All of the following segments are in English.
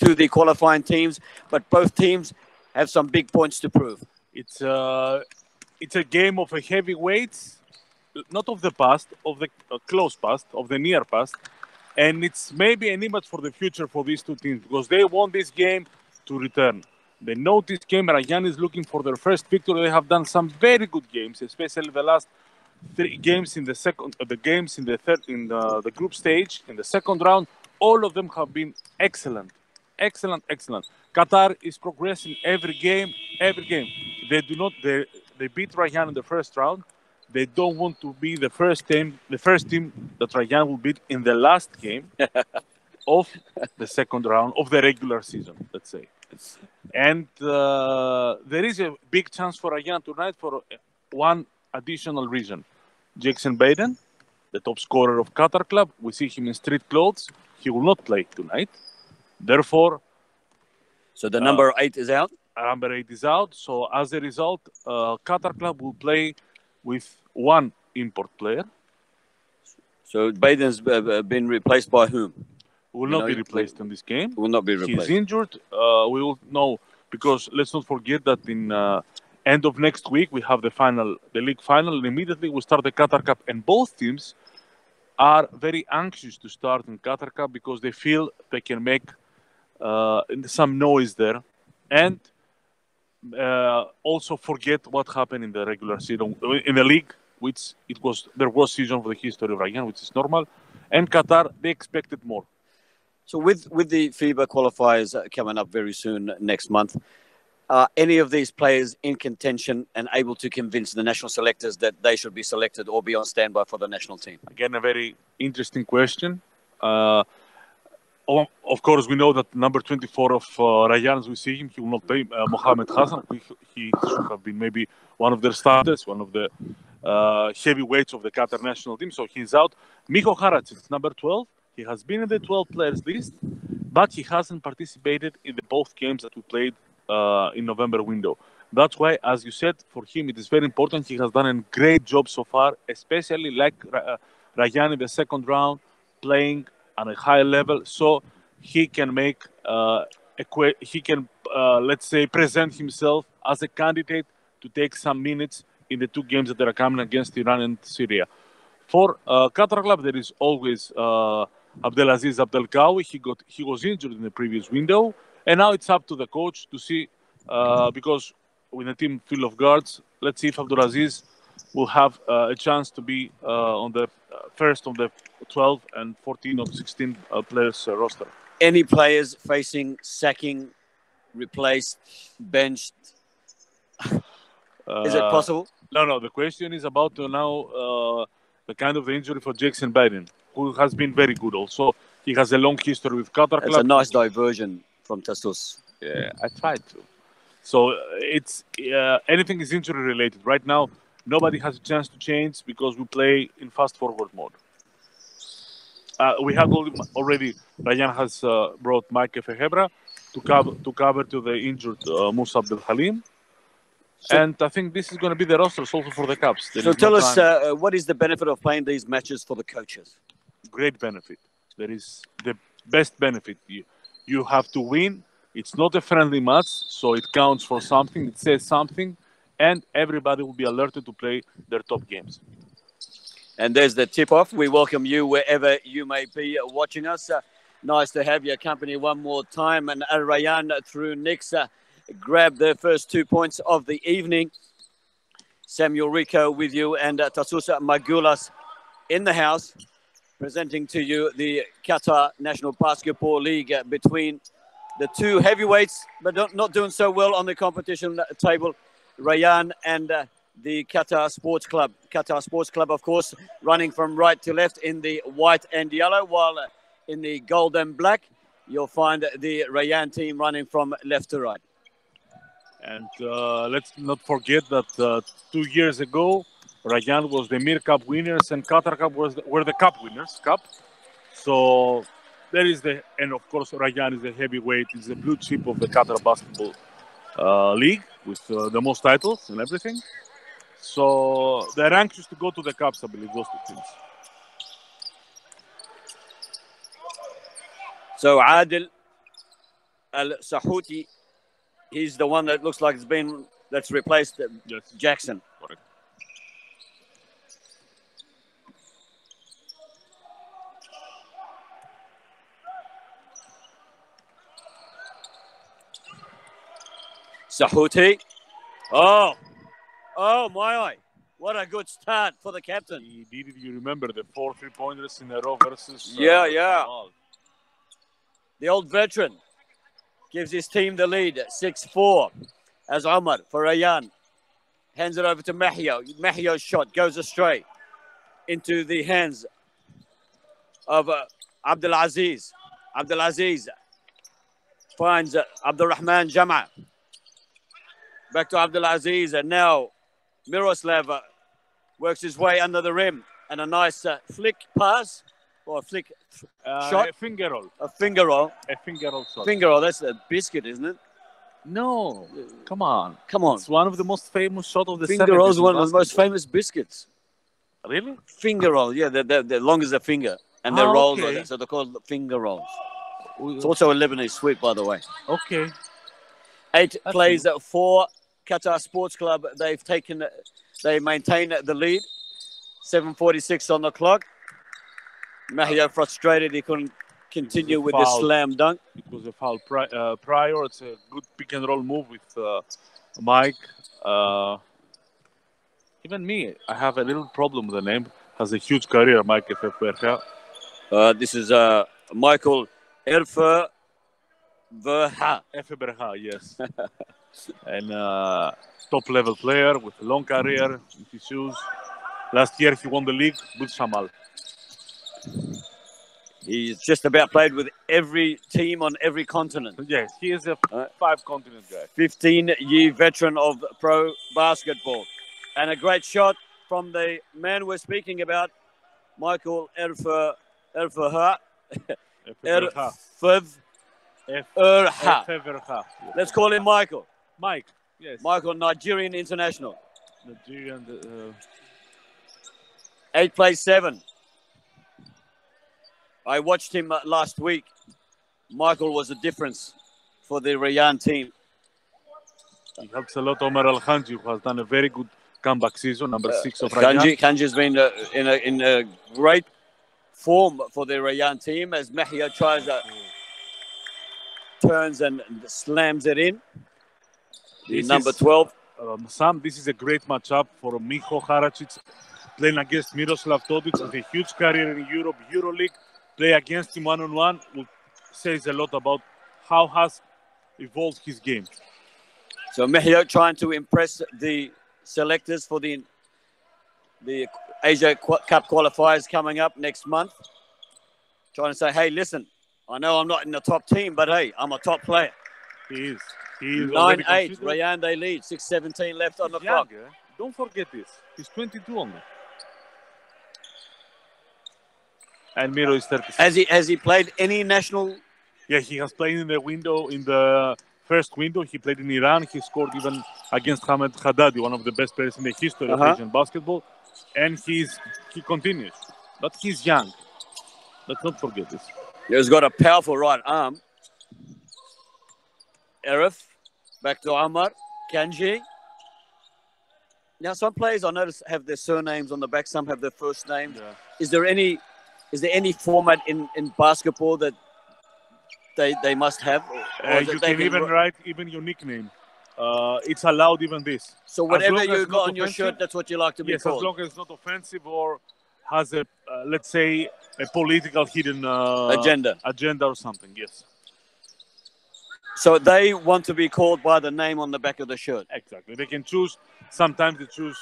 to the qualifying teams, but both teams have some big points to prove. It's a game of a heavyweights, not of the past, of the close past, of the near past, and it's maybe an image for the future for these two teams because they want this game to return. They know this game. Rayyan is looking for their first victory. They have done some very good games, especially the last 3 games in the second, the games in the third, in the group stage, in the second round. All of them have been excellent, excellent, excellent. Qatar is progressing every game, every game. They do not. They beat Rayyan in the first round. They don't want to be the first team that Rayyan will beat in the last game of the second round of the regular season, let's say. And there is a big chance for Rayyan tonight for one additional reason. Jackson Baden, the top scorer of Qatar club, we see him in street clothes. He will not play tonight. Therefore, so the number 8 is out? Number 8 is out. So as a result, Qatar club will play with one import player. So Baden's been replaced by whom? Will not be replaced in this game. Will not be replaced. He's injured. We will know because let's not forget that in end of next week we have the league final, and immediately we start the Qatar Cup. And both teams are very anxious to start in Qatar Cup because they feel they can make some noise there, and also forget what happened in the regular season in the league, which there was season for the history of Rayyan, which is normal, and Qatar they expected more. So with the FIBA qualifiers coming up very soon next month, are any of these players in contention and able to convince the national selectors that they should be selected or be on standby for the national team? Again, a very interesting question. Of course, we know that number 24 of Rayyan, as we see him, he will not play. Mohamed Hassan, he should have been maybe one of their starters, one of the heavyweights of the Qatar national team. So he's out. Miho Haracic, number 12. He has been in the 12 players list, but he hasn't participated in the both games that we played in November window. That's why, as you said, for him it is very important. He has done a great job so far, especially like Rayyan in the second round, playing on a high level, so he can make let's say, present himself as a candidate to take some minutes in the 2 games that are coming against Iran and Syria. For Qatar club, there is always Abdelaziz Abdelkawi. He was injured in the previous window, and now it's up to the coach to see, because with a team full of guards, let's see if Abdelaziz will have a chance to be on the first of the 12 and 14 of 16 players roster. Any players facing sacking, replaced, benched? Is it possible? No. The question is about now the kind of the injury for Jackson Baden, who has been very good also. He has a long history with Qatar club. It's a nice diversion from Tassos. Yeah, I tried to. So it's anything is injury related. Right now, nobody has a chance to change because we play in fast forward mode. We have already, Rayyan has brought Mike Fehebra to cover to the injured Musa Abdel Halim. And I think this is going to be the roster also for the Cups. So tell us, what is the benefit of playing these matches for the coaches? Great benefit. There is the best benefit. You have to win. It's not a friendly match, so it counts for something. It says something, and everybody will be alerted to play their top games. And there's the tip-off. We welcome you wherever you may be watching us. Nice to have your company one more time. And Rayyan through Knicks grab their first 2 points of the evening. Samuel Rico with you and Tassos Magoulas in the house, presenting to you the Qatar National Basketball League between the 2 heavyweights, but not doing so well on the competition table, Rayyan and the Qatar Sports Club. Qatar Sports Club, of course, running from right to left in the white and yellow, while in the gold and black, you'll find the Rayyan team running from left to right. And let's not forget that 2 years ago, Rayyan was the Mir Cup winners and Qatar Cup were the Cup winners. So there is and of course Rayyan is the heavyweight, is the blue chip of the Qatar Basketball League with the most titles and everything. So they're anxious to go to the Cups, I believe, those 2 teams. So Adil Al Sahuti. He's the one that looks like that's replaced Yes. Jackson. Correct. Sahuti. Oh, my eye. What a good start for the captain. He did it. You remember the 4 3-pointers in a row versus Yeah. Kamal. The old veteran gives his team the lead, 6-4. As Omar for Rayyan. Hands it over to Mahio. Mahio's shot goes astray into the hands of Abdulaziz. Abdulaziz finds Abdurrahman Jama. Back to Abdulaziz, and now Miroslav works his way under the rim, and a nice flick pass or a flick shot. A finger roll. A finger roll. A finger roll shot. Finger roll. That's a biscuit, isn't it? No, come on. Come on. It's one of the most famous shots of the Finger 70s roll is in one of the most basketball. famous biscuits. Really? Finger roll, yeah, they're long as a finger, and they're rolled like okay. that, so they're called finger rolls. It's also a Lebanese sweet, by the way. Okay. 8 That's plays good. for Qatar Sports Club. They maintain the lead. 7:46 on the clock. Mahia frustrated, he couldn't continue with the Foul. slam dunk. It was a foul prior. It's a good pick and roll move with Mike. Even me, I have a little problem with the name. Has a huge career, Mike Efeberha. This is Michael Erfer Verha. Efeberha, yes. And top level player with a long career in his shoes. Last year he won the league with Shamal. He's just about played with every team on every continent. Yes, he is a 5-continent guy. 15-year veteran of pro basketball. And a great shot from the man we're speaking about, Michael Erferha. Efeberha. Erferha. Let's call him Michael. Mike, yes. Michael, Nigerian international. Nigerian. 8 plays 7. I watched him last week. Michael was a difference for the Rayyan team. He helps a lot Omer Al-Khanji, who has done a very good comeback season, number 6 of Rayyan. Kanji's been in a great form for the Rayyan team as Mahia tries turns and slams it in. Number 12. Sam, this is a great matchup for Miho Haracic playing against Miroslav Todic with a huge career in Europe, EuroLeague. Play against him one-on-one says a lot about how has evolved his game. So Mahia trying to impress the selectors for the Asia Cup qualifiers coming up next month. Trying to say, hey, listen, I know I'm not in the top team, but hey, I'm a top player. He is 9-8, Rayyan they lead, 6:17 left on the clock. Don't forget this. He's 22 only. And Miro is 36. Has he played any national? Yeah, he has played in the first window. He played in Iran. He scored even against Hamed Haddadi, one of the best players in the history of Asian basketball. And he continues. But he's young. Let's not forget this. He's got a powerful right arm. Arif, back to Amar, Kanji. Now, some players I notice have their surnames on the back. Some have their first names. Yeah. Is there any format in basketball that they must have? You can even write even your nickname. It's allowed even this. So whatever you got on your shirt, that's what you like to be called? Yes, as long as it's not offensive or has a, let's say, a political hidden agenda or something, yes. So they want to be called by the name on the back of the shirt? Exactly. They can choose. Sometimes they choose...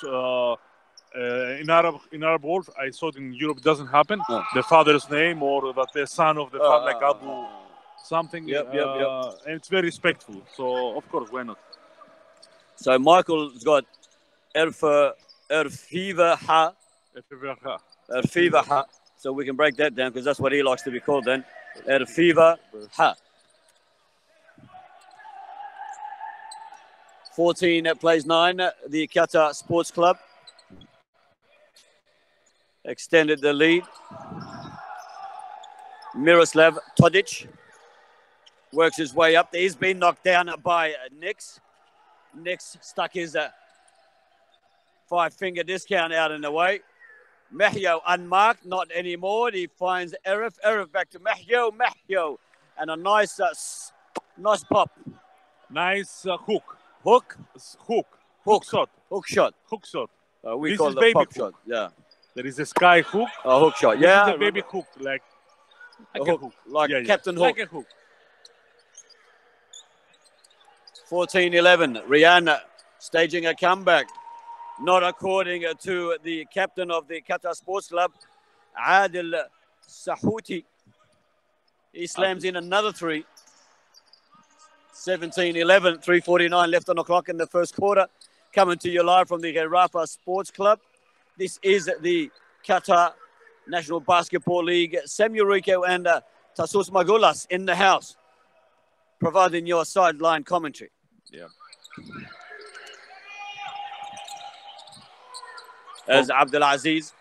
in Arab world, I saw it in Europe, it doesn't happen. No. The father's name or that the son of the father, like Abu something. Yep. And it's very respectful. So, of course, why not? So, Michael's got Erfiva Ha. So, we can break that down because that's what he likes to be called then. Erfiva Ha. 14 plays 9, the Qatar Sports Club. Extended the lead. Miroslav Todic works his way up. He's been knocked down by Nix. Nix stuck his 5-finger discount out in the way. Mahyo unmarked, not anymore. He finds Arif. Arif back to Mahyo. Mahyo. And a nice pop. Nice hook. Hook? Hook shot. Hook shot. Hook shot. We This call is it a baby pop hook. shot. Yeah. There is a sky hook. A hook shot. This Yeah. is a baby hook, like a hook. Like Captain Hook. Like a hook. 14-11. Rayyan staging a comeback. Not according to the captain of the Qatar Sports Club, Adil Sahuti. He slams in another three. 17-11, 3:49 left on the clock in the first quarter. Coming to you live from the Rafa Sports Club. This is the Qatar National Basketball League. Samuel Rico and Tassos Magulas in the house, providing your sideline commentary. Yeah. As Abdulaziz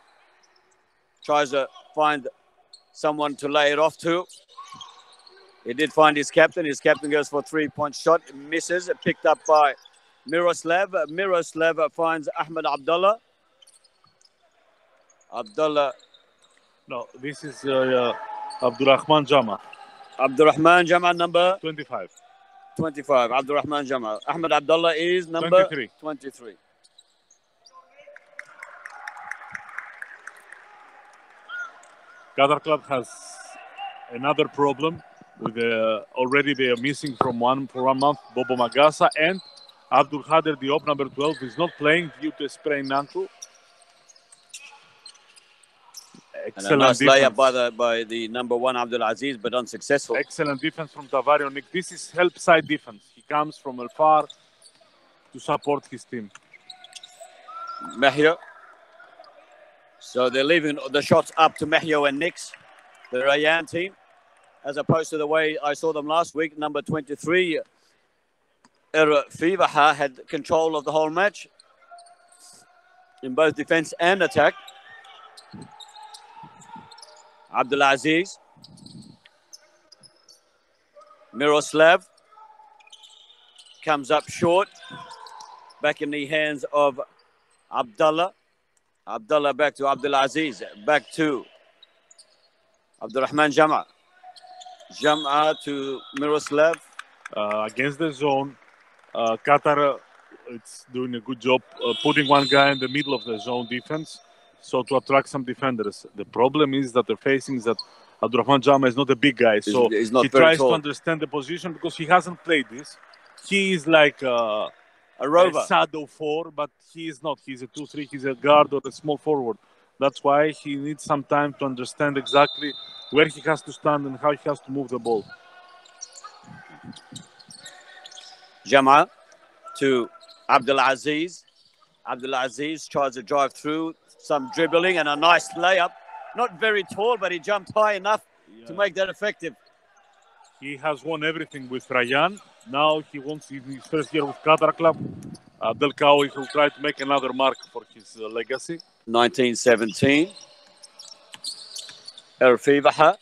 tries to find someone to lay it off to. He did find his captain. His captain goes for a three-point shot. Misses. Picked up by Miroslav. Miroslav finds Ahmed Abdullah. Abdullah. No, this is Abdurrahman Jama. Abdurrahman Jama, number 25. 25. Abdurrahman Jama. Ahmed Abdullah is number 23. Qatar Club has another problem with already they are missing for 1 month Bobo Magasa, and Abdul Khader Diop, number 12, is not playing due to a sprained ankle. Excellent and a nice layup by the number 1 Abdul Aziz, but unsuccessful. Excellent defense from Tavario Nick. This is help side defense. He comes from afar to support his team. Mahyo. So they're leaving the shots up to Mahyo and Nix, the Rayyan team, as opposed to the way I saw them last week. Number 23, Fivaha had control of the whole match in both defense and attack. Abdulaziz. Miroslav comes up short. Back in the hands of Abdullah. Abdullah back to Abdulaziz. Back to Abdurrahman Jama. Jama to Miroslav. Against the zone, Qatar it's doing a good job putting one guy in the middle of the zone defense, so to attract some defenders. The problem is that they're facing that Abdurrahman Jama is not a big guy, so he tries to understand the position because he hasn't played this. He is like a rover, a shadow 4, but he is not. He's a 2-3. He's a guard or a small forward. That's why he needs some time to understand exactly where he has to stand and how he has to move the ball. Jama to Abdulaziz. Abdulaziz tries to drive through, some dribbling and a nice layup. Not very tall, but he jumped high enough to make that effective. He has won everything with Rayyan. Now he wants, in his first year with Qatar Club, Del Kawi will try to make another mark for his legacy. 1917. Erfivaha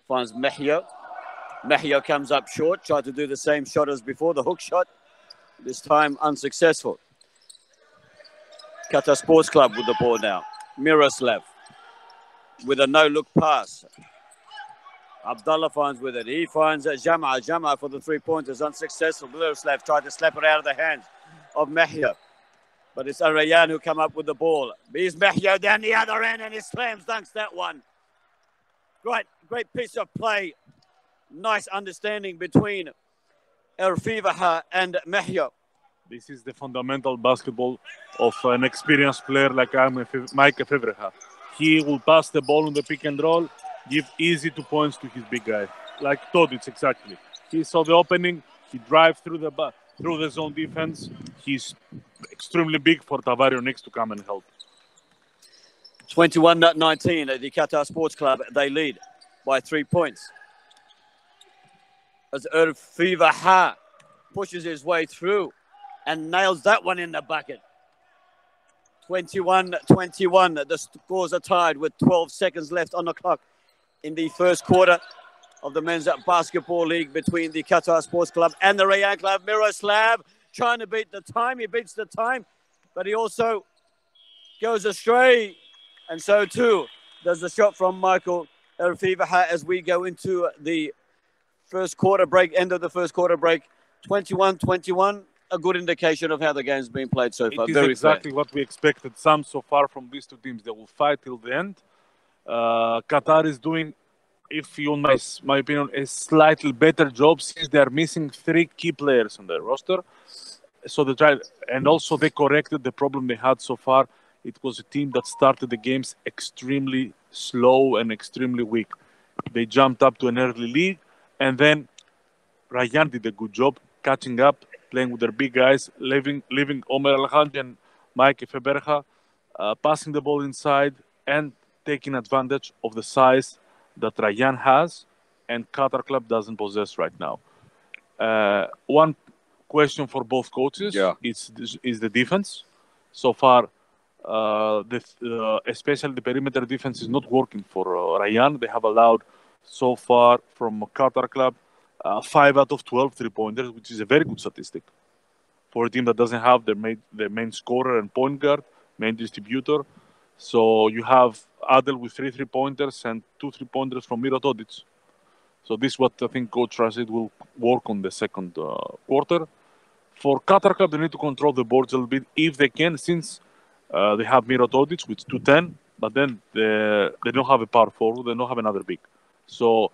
finds Mahyo. Mahyo comes up short, tried to do the same shot as before, the hook shot. This time unsuccessful. Qatar Sports Club with the ball now. Miroslav with a no-look pass. Abdullah finds with it. He finds Jama. Jama for the three-pointers, unsuccessful. Miroslav tried to slap it out of the hands of Mahyo. But it's Rayyan who come up with the ball. Here's Mahyo down the other end and he slams dunks that one. Great piece of play. Nice understanding between Erfivaha and Mahyo. This is the fundamental basketball of an experienced player like Mike Fevreha. He will pass the ball on the pick and roll, give easy 2 points to his big guy. Like Todic, exactly. He saw the opening, he drives through the zone defense. He's extremely big for Tavario next to come and help. 21-19 at the Qatar Sports Club. They lead by 3 points. As Erfivaha pushes his way through and nails that one in the bucket. 21-21. The scores are tied with 12 seconds left on the clock in the first quarter. of the Men's Basketball League between the Qatar Sports Club and the Rayyan Club. Miroslav trying to beat the time. He beats the time, but he also goes astray. And so too does the shot from Michael Erfivaha as we go into the first quarter break, end of the first quarter break. 21-21, a good indication of how the game's been played so far. It is Very exactly fair. what we expected. Some so far from these two teams. They will fight till the end. Qatar is doing, if you want my opinion, a slightly better job since they are missing 3 key players on their roster. So they tried, and also they corrected the problem they had so far. It was a team that started the games extremely slow and extremely weak. They jumped up to an early lead, and then Rayyan did a good job catching up, playing with their big guys, leaving Omer Al-Haji and Mike Feberha, passing the ball inside and taking advantage of the size that Rayyan has and Qatar Club doesn't possess right now. One question for both coaches is the defense. So far, especially the perimeter defense is not working for Rayyan. They have allowed so far from Qatar Club 5 out of 12 3-pointers, which is a very good statistic for a team that doesn't have their main scorer and point guard, main distributor. So you have Adel with 3 3-pointers and 2 3-pointers from Miro Todic. So this is what I think Coach Rashid will work on the second quarter. For Qatar Club, they need to control the boards a little bit if they can, since they have Miro Todic with 210, but then they don't have a power forward, they don't have another big. So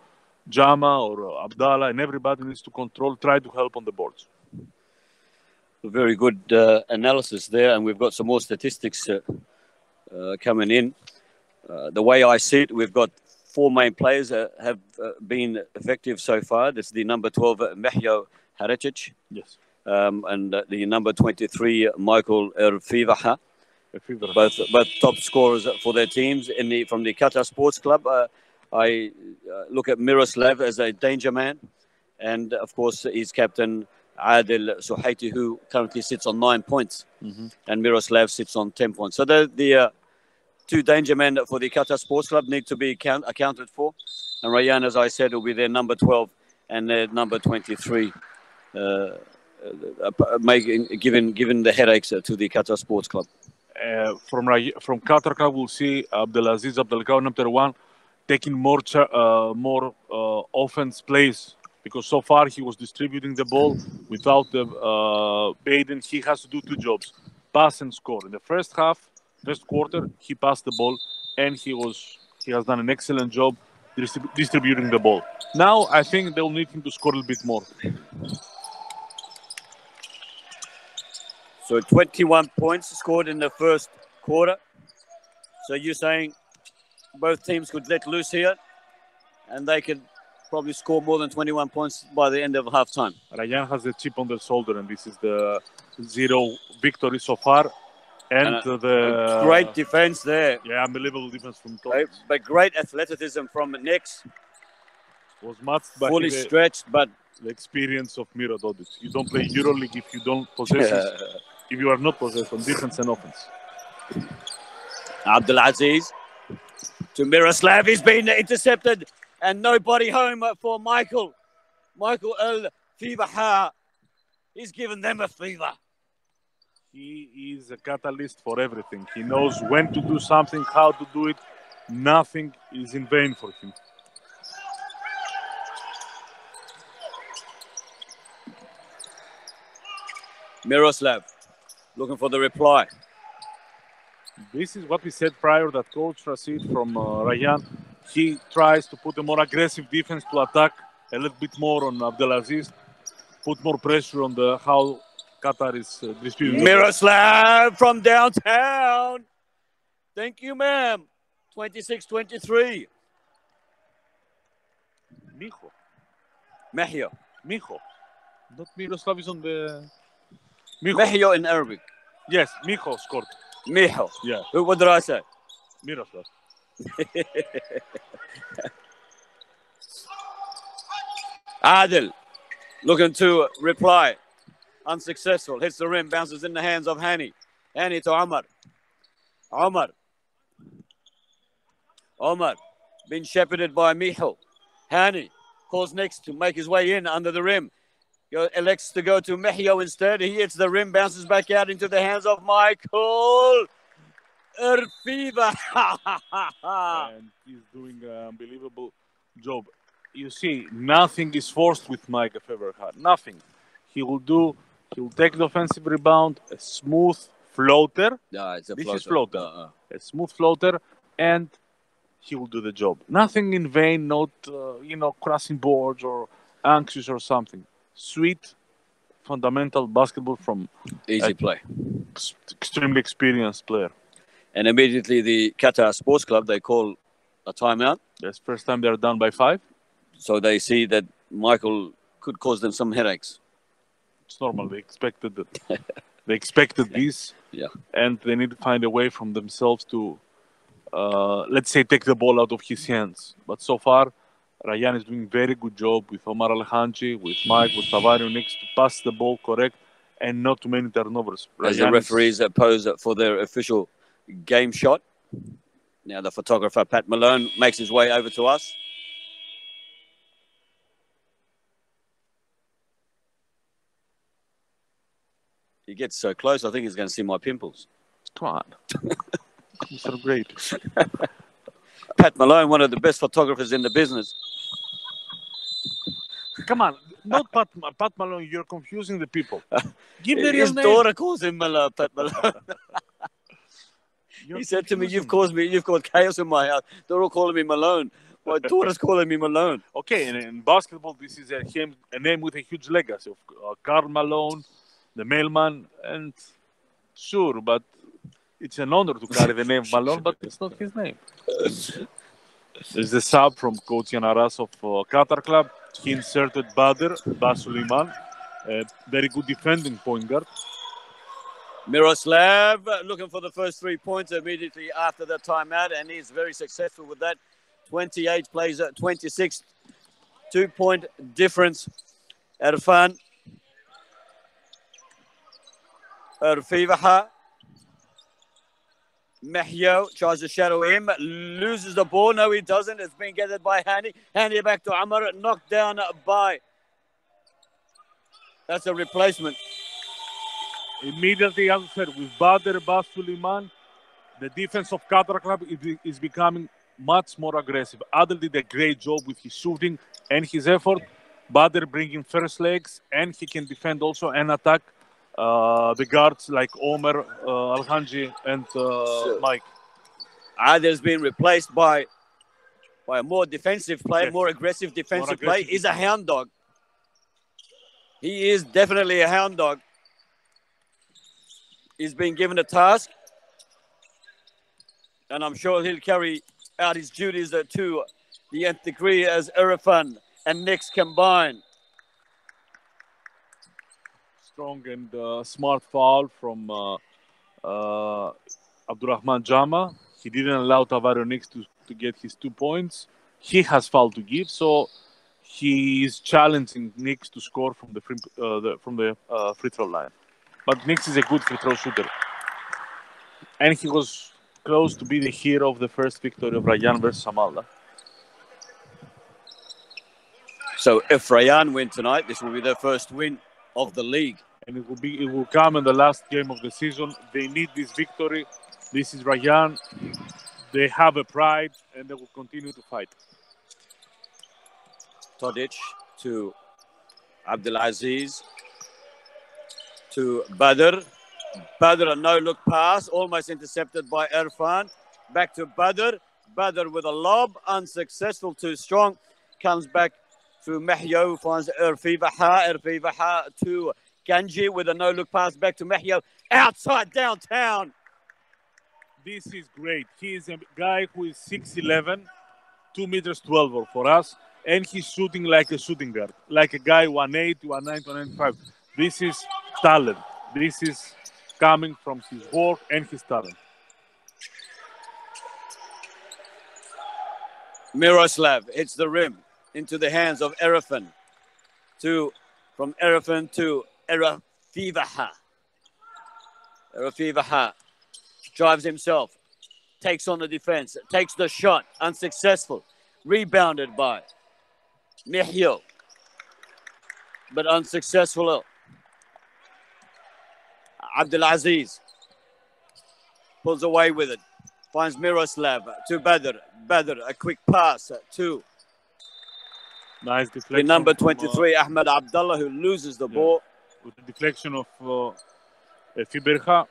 Jama or Abdallah and everybody needs to control, try to help on the boards. Very good analysis there, and we've got some more statistics coming in. The way I see it, we've got 4 main players have been effective so far. This is the number 12, Mehyo Haricic. Yes. And the number 23, Michael Erfivaha. Both top scorers for their teams from the Qatar Sports Club. I look at Miroslav as a danger man, and of course his captain Adil Suhaiti, who currently sits on 9 points, and Miroslav sits on 10 points. So the 2 danger men for the Qatar Sports Club need to be accounted for, and Rayyan, as I said, will be their number 12 and their number 23, giving the headaches to the Qatar Sports Club. From Qatar Club, we'll see Abdelaziz Abdelkader, number 1, taking more offense plays, because so far he was distributing the ball without the Baden. He has to do 2 jobs: pass and score. In the first quarter, he passed the ball, and he has done an excellent job distributing the ball. Now I think they'll need him to score a little bit more. So 21 points scored in the first quarter. So you're saying both teams could let loose here, and they could probably score more than 21 points by the end of halftime. Rayyan has a chip on their shoulder, and this is the 0 victory so far. And the great defense there. Yeah, unbelievable defense from Todic. But great athleticism from Nix. Was matched by fully stretched, but the experience of Miro Todic. You don't play EuroLeague if you don't possess if you are not possessed on defense and offense. Abdelaziz to Miroslav. He's been intercepted, and nobody home for Michael El-Fibaha. He's given them a fever. He is a catalyst for everything. He knows when to do something, how to do it. Nothing is in vain for him. Miroslav looking for the reply. This is what we said prior, that Coach Rashid from Rayyan, he tries to put a more aggressive defense to attack a little bit more on Abdelaziz, put more pressure on how Qatar is distributing. Miroslav from downtown. Thank you, ma'am. 26-23. Mehyo. Not Miroslav is on the... Mehyo in Arabic. Yes, Mijo scored. Mijo. Yeah. What did I say? Miroslav. Adil looking to reply. Unsuccessful. Hits the rim. Bounces in the hands of Hani. Hani to Omar. Omar. Being shepherded by Mijo. Hani. Calls next to make his way in under the rim. Elects to go to Mejio instead. He hits the rim, bounces back out into the hands of Michael Erfiva. And he's doing an unbelievable job. You see, nothing is forced with Mike Feverhard. Nothing. He'll take the offensive rebound, a smooth floater. No, it's a this floater. is floater. A smooth floater, and he will do the job. Nothing in vain, not crossing boards or anxious or something. Sweet, fundamental basketball from easy play. Extremely experienced player. And immediately the Qatar Sports Club, they call a timeout. That's the first time they're down by 5. So they see that Michael could cause them some headaches. It's normal. They expected that. They expected this. Yeah. And they need to find a way from themselves to, let's say, take the ball out of his hands. But so far, Rayyan is doing a very good job with Omar Alhanji, with Mike, with Tavario next to pass the ball correct and not too many turnovers. As the referees pose for their official game shot. Now the photographer, Pat Malone, makes his way over to us. He gets so close, I think he's going to see my pimples. Come on. Mr. Great. Pat Malone, one of the best photographers in the business. Come on. Not Pat Malone. You're confusing the people. Give the real His name. daughter calls him Pat Malone. He said to me, you've caused chaos in my house. They're all calling me Malone. My daughter's calling me Malone. Okay, and in basketball, this is a name with a huge legacy of Karl Malone, the mailman, and sure, but it's an honor to carry the name Malone, but it's not his name. There's a sub from Coach Yanaras of Qatar Club. He inserted Bas Suleiman, a very good defending point guard. Miroslav looking for the first 3 points immediately after the timeout, and he's very successful with that. 28 plays at 26, 2-point difference. Erfan Erfivaha. Mejio tries to shadow him, loses the ball. No, he doesn't. It's been gathered by Hani. Hani back to Amar, knocked down by. That's a replacement. Immediately, as I said, with Badr Bas Suleiman, the defense of Qatar Club is becoming much more aggressive. Adel did a great job with his shooting and his effort. Badr bringing first legs, and he can defend also and attack the guards like Omer, Alhanji, and Mike. Adel's been replaced by a more defensive player, more aggressive defensive player. He's a hound dog. He is definitely a hound dog. He's been given a task, and I'm sure he'll carry out his duties to the nth degree as Irfan and Nix combine. Strong and smart foul from Abdurrahman Jama. He didn't allow Tavario Nix to get his 2 points. He has foul to give, so he is challenging Nix to score from the free throw line. But Nix is a good free throw shooter. And he was close to be the hero of the first victory of Rayyan versus Amalda. So if Rayyan win tonight, this will be their first win of the league. And it will come in the last game of the season. They need this victory. This is Rayyan. They have a pride and they will continue to fight. Todic to Abdulaziz. To Badr. Badr, a no-look pass, almost intercepted by Irfan. Back to Badr. Badr with a lob, unsuccessful, too strong. Comes back through Mejio, finds Erfivaha. Erfivaha to Ganji with a no-look pass back to Mejio. Outside downtown. This is great. He is a guy who is 6'11", 2 meters 12 for us, and he's shooting like a shooting guard, like a guy 1'8", 1'9", 1'95". This is talent. This is coming from his work and his talent. Miroslav hits the rim into the hands of Erfan. From Erfan to Erafivaha. Erafivaha drives himself, takes on the defense, takes the shot, unsuccessful. Rebounded by Mihyo, but unsuccessful. Abdulaziz pulls away with it. Finds Miroslav to Badr. Badr, a quick pass to Nice the deflection. number 23, Ahmed Abdullah, who loses the ball. With the deflection of Fiberha.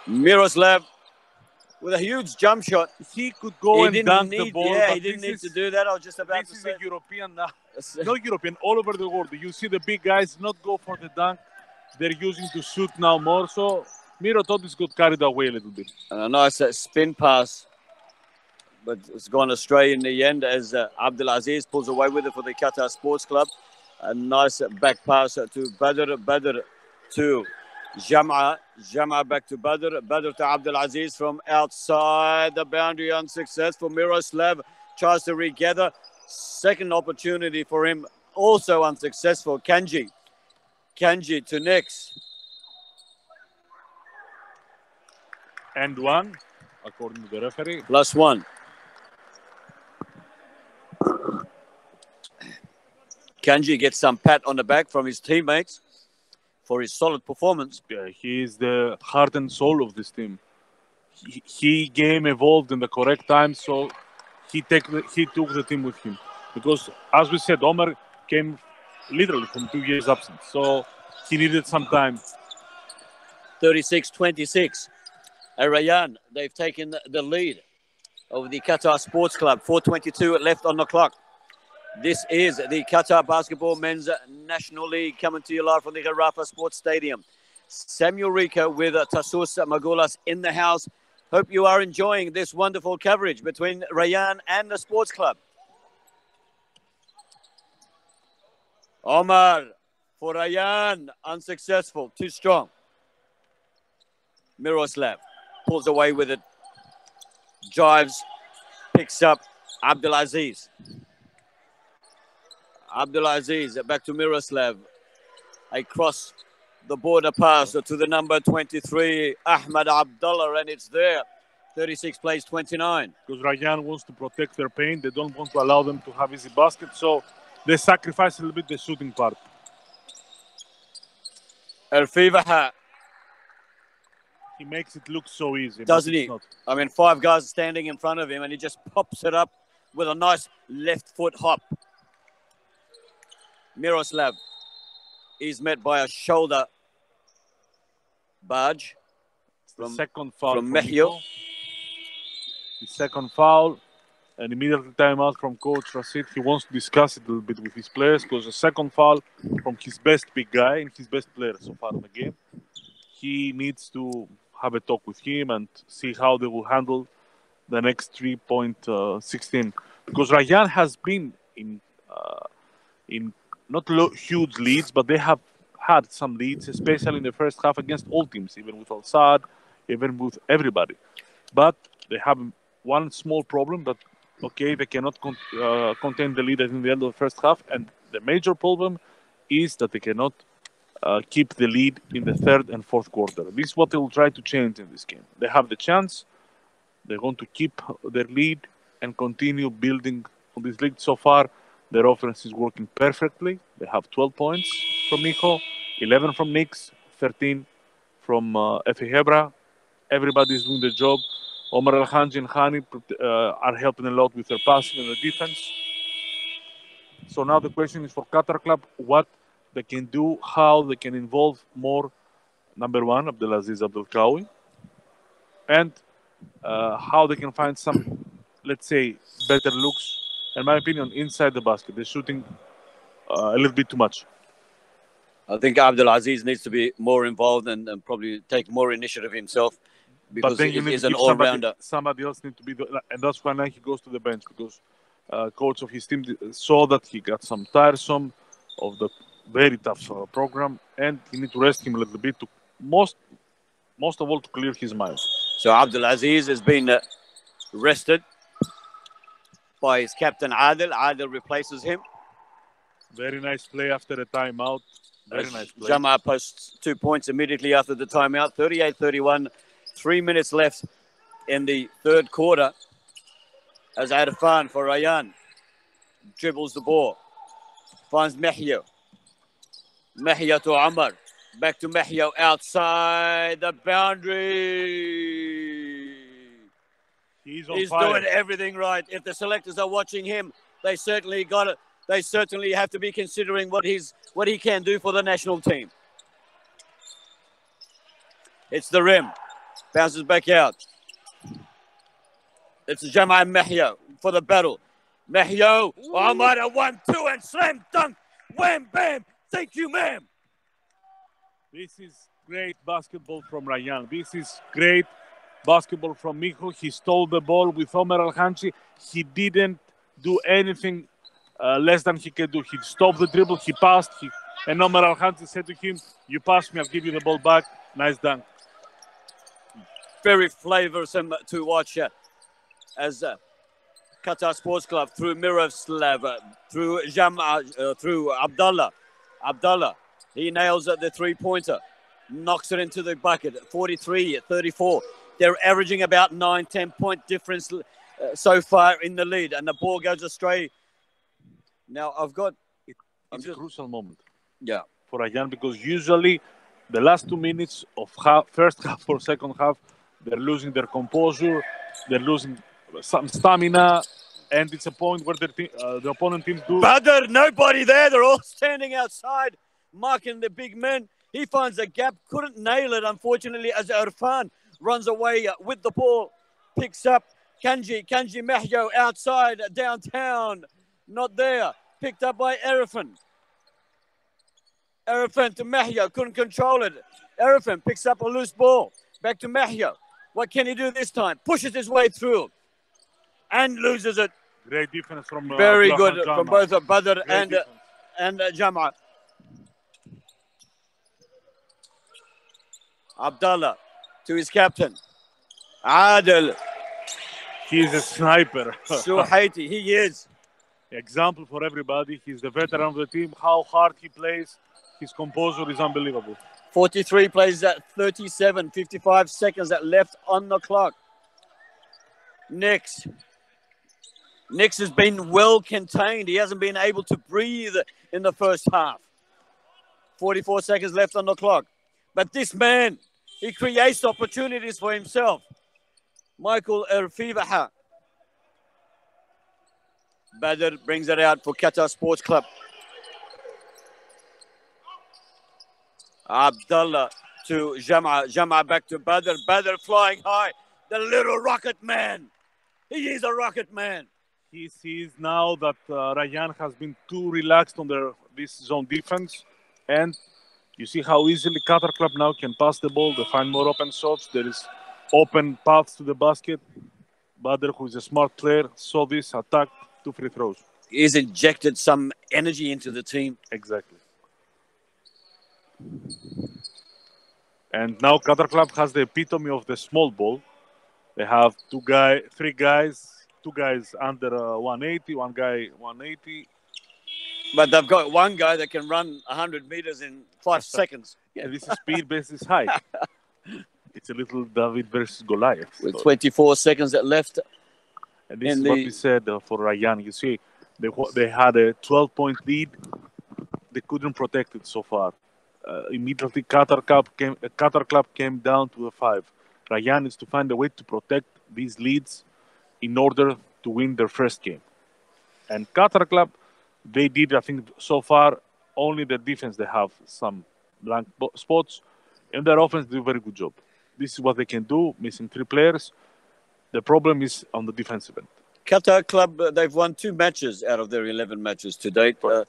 Miroslav with a huge jump shot. He could go and dunk the ball. Yeah, but he didn't need to do that. I was just about to say. This is a European, not European, all over the world. You see the big guys not go for the dunk. They're using to shoot now more. So Miro thought this got carried away a little bit. And a nice spin pass, but it's gone astray in the end as Abdulaziz pulls away with it for the Qatar Sports Club. A nice back pass to Badr. Badr to Jam'a. Jam'a back to Badr. Badr to Abdulaziz from outside the boundary. Unsuccessful. Miroslav tries to regather. Second opportunity for him. Also unsuccessful. Kanji. Kanji to Nix. And one, according to the referee. +1. Kanji gets some pat on the back from his teammates for his solid performance. Yeah, he is the heart and soul of this team. He game evolved in the correct time, so he took the team with him. Because, as we said, Omer came literally from 2 years absence, so he needed some time. 36-26. Rayyan, they've taken the lead over the Qatar Sports Club. 4:22 left on the clock. This is the Qatar Basketball Men's National League coming to you live from the Garafa Sports Stadium. Samuel Rico with Tassos Magoulas in the house. Hope you are enjoying this wonderful coverage between Rayyan and the Sports Club. Omar for Rayyan, unsuccessful, too strong. Miroslav pulls away with it. Drives, picks up Abdulaziz. Abdulaziz back to Miroslav. A cross the border pass to the number 23, Ahmed Abdullah, and it's there. 36 plays 29. Because Rayyan wants to protect their paint. They don't want to allow them to have easy baskets, so they sacrifice a little bit the shooting part. Erfivaha. He makes it look so easy. Doesn't he? Not. I mean, 5 guys standing in front of him, and he just pops it up with a nice left foot hop. Miroslav is met by a shoulder barge. The second foul from Mehio. The second foul, and immediately timeout from Coach Rashid. He wants to discuss it a little bit with his players because the second foul from his best big guy and his best player so far in the game. He needs to have a talk with him and see how they will handle the next 3.16. Because Rayyan has been in not huge leads, but they have had some leads, especially in the first half against all teams, even with Al-Saad, even with everybody. But they have one small problem that, okay, they cannot contain the lead in the end of the first half. And the major problem is that they cannot keep the lead in the third and fourth quarter. This is what they will try to change in this game. They have the chance. They're going to keep their lead and continue building on this lead. So far, their offense is working perfectly. They have 12 points from Nico, 11 from Nix, 13 from Efe Hebra. Everybody is doing the job. Omar Al-Hanji and Hani are helping a lot with their passing and the defense. So now the question is for Qatar Club, what they can do, how they can involve more, number one, Abdulaziz Abdelkawi, and how they can find some, let's say, better looks, in my opinion, inside the basket. They're shooting a little bit too much. I think Abdulaziz needs to be more involved and probably take more initiative himself because he is an all-rounder. Somebody else needs to be, and that's why now he goes to the bench because coach of his team saw that he got some tiresome of the very tough program, and he need to rest him a little bit to most of all to clear his mind. So Abdulaziz has been rested by his captain Adil. Adil replaces him. Very nice play after a timeout. Very nice play. Jamar posts 2 points immediately after the timeout. 38-31. 3 minutes left in the third quarter. As Arfan for Rayyan. Dribbles the ball. Finds Mehya. Mehya to Amar. Back to Mehya outside the boundary. He's doing everything right. If the selectors are watching him, they certainly got it. They certainly have to be considering what he can do for the national team. It's the rim. Bounces back out. It's Jamal Mehya for the battle. Mehya, Amar, a 1-2 and slam dunk. Wham, bam. Thank you, ma'am. This is great basketball from Rayyan. This is great basketball from Miho. He stole the ball with Omer Al-Hanchi. He didn't do anything less than he could do. He stopped the dribble, he passed, and Omer Al-Hanchi said to him, "You pass me, I'll give you the ball back." Nice dunk. Very flavorsome to watch as Qatar Sports Club through Miroslav, through through Abdullah. Abdullah, he nails the three-pointer, knocks it into the bucket, 43-34. They're averaging about 9-10 point difference so far in the lead, and the ball goes astray. Now, It's a crucial moment. Yeah. For Rayyan, because usually the last 2 minutes of first half or second half, they're losing their composure, they're losing some stamina, and it's a point where the opponent teams do. Badr, nobody there. They're all standing outside, marking the big men. He finds a gap, couldn't nail it, unfortunately, as Irfan runs away with the ball, picks up Kanji Mehyo outside, downtown, not there, picked up by Arifan. Arifan to Mehyo, couldn't control it. Arifan picks up a loose ball, back to Mehyo. What can he do this time? Pushes his way through and loses it. Great defense from very good Jama. from both Badr Great and Jama. Abdullah to his captain. Adel. He's a sniper. Suhaiti, he is. Example for everybody. He's the veteran of the team. How hard he plays. His composure is unbelievable. 43 plays at 37, 55 seconds left on the clock. Nix has been well contained. He hasn't been able to breathe in the first half. 44 seconds left on the clock. But this man, he creates opportunities for himself. Michael Erfivaha. Badr brings it out for Qatar Sports Club. Abdullah to Jama. Jama back to Badr. Badr flying high. The little rocket man. He is a rocket man. He sees now that Rayyan has been too relaxed on this zone defense. And you see how easily Qatar Club now can pass the ball. They find more open shots. There is open paths to the basket. Badr, who is a smart player, saw this, attacked, 2 free throws. He's injected some energy into the team. Exactly. And now Qatar Club has the epitome of the small ball. They have 3 guys, 2 guys under 180, 1 guy 180. But they've got 1 guy that can run 100 meters in 5 seconds. Yeah, this is speed versus height. It's a little David versus Goliath. With 24 seconds left. And this is what we said for Rayyan. You see, they had a 12-point lead. They couldn't protect it so far. Immediately, Qatar Club came down to a 5. Rayyan is to find a way to protect these leads in order to win their first game. And Qatar Club, they did, I think, so far, only their defense, they have some blank spots. And their offense do a very good job. This is what they can do, missing 3 players. The problem is on the defensive end. Qatar Club, they've won 2 matches out of their 11 matches to date. Al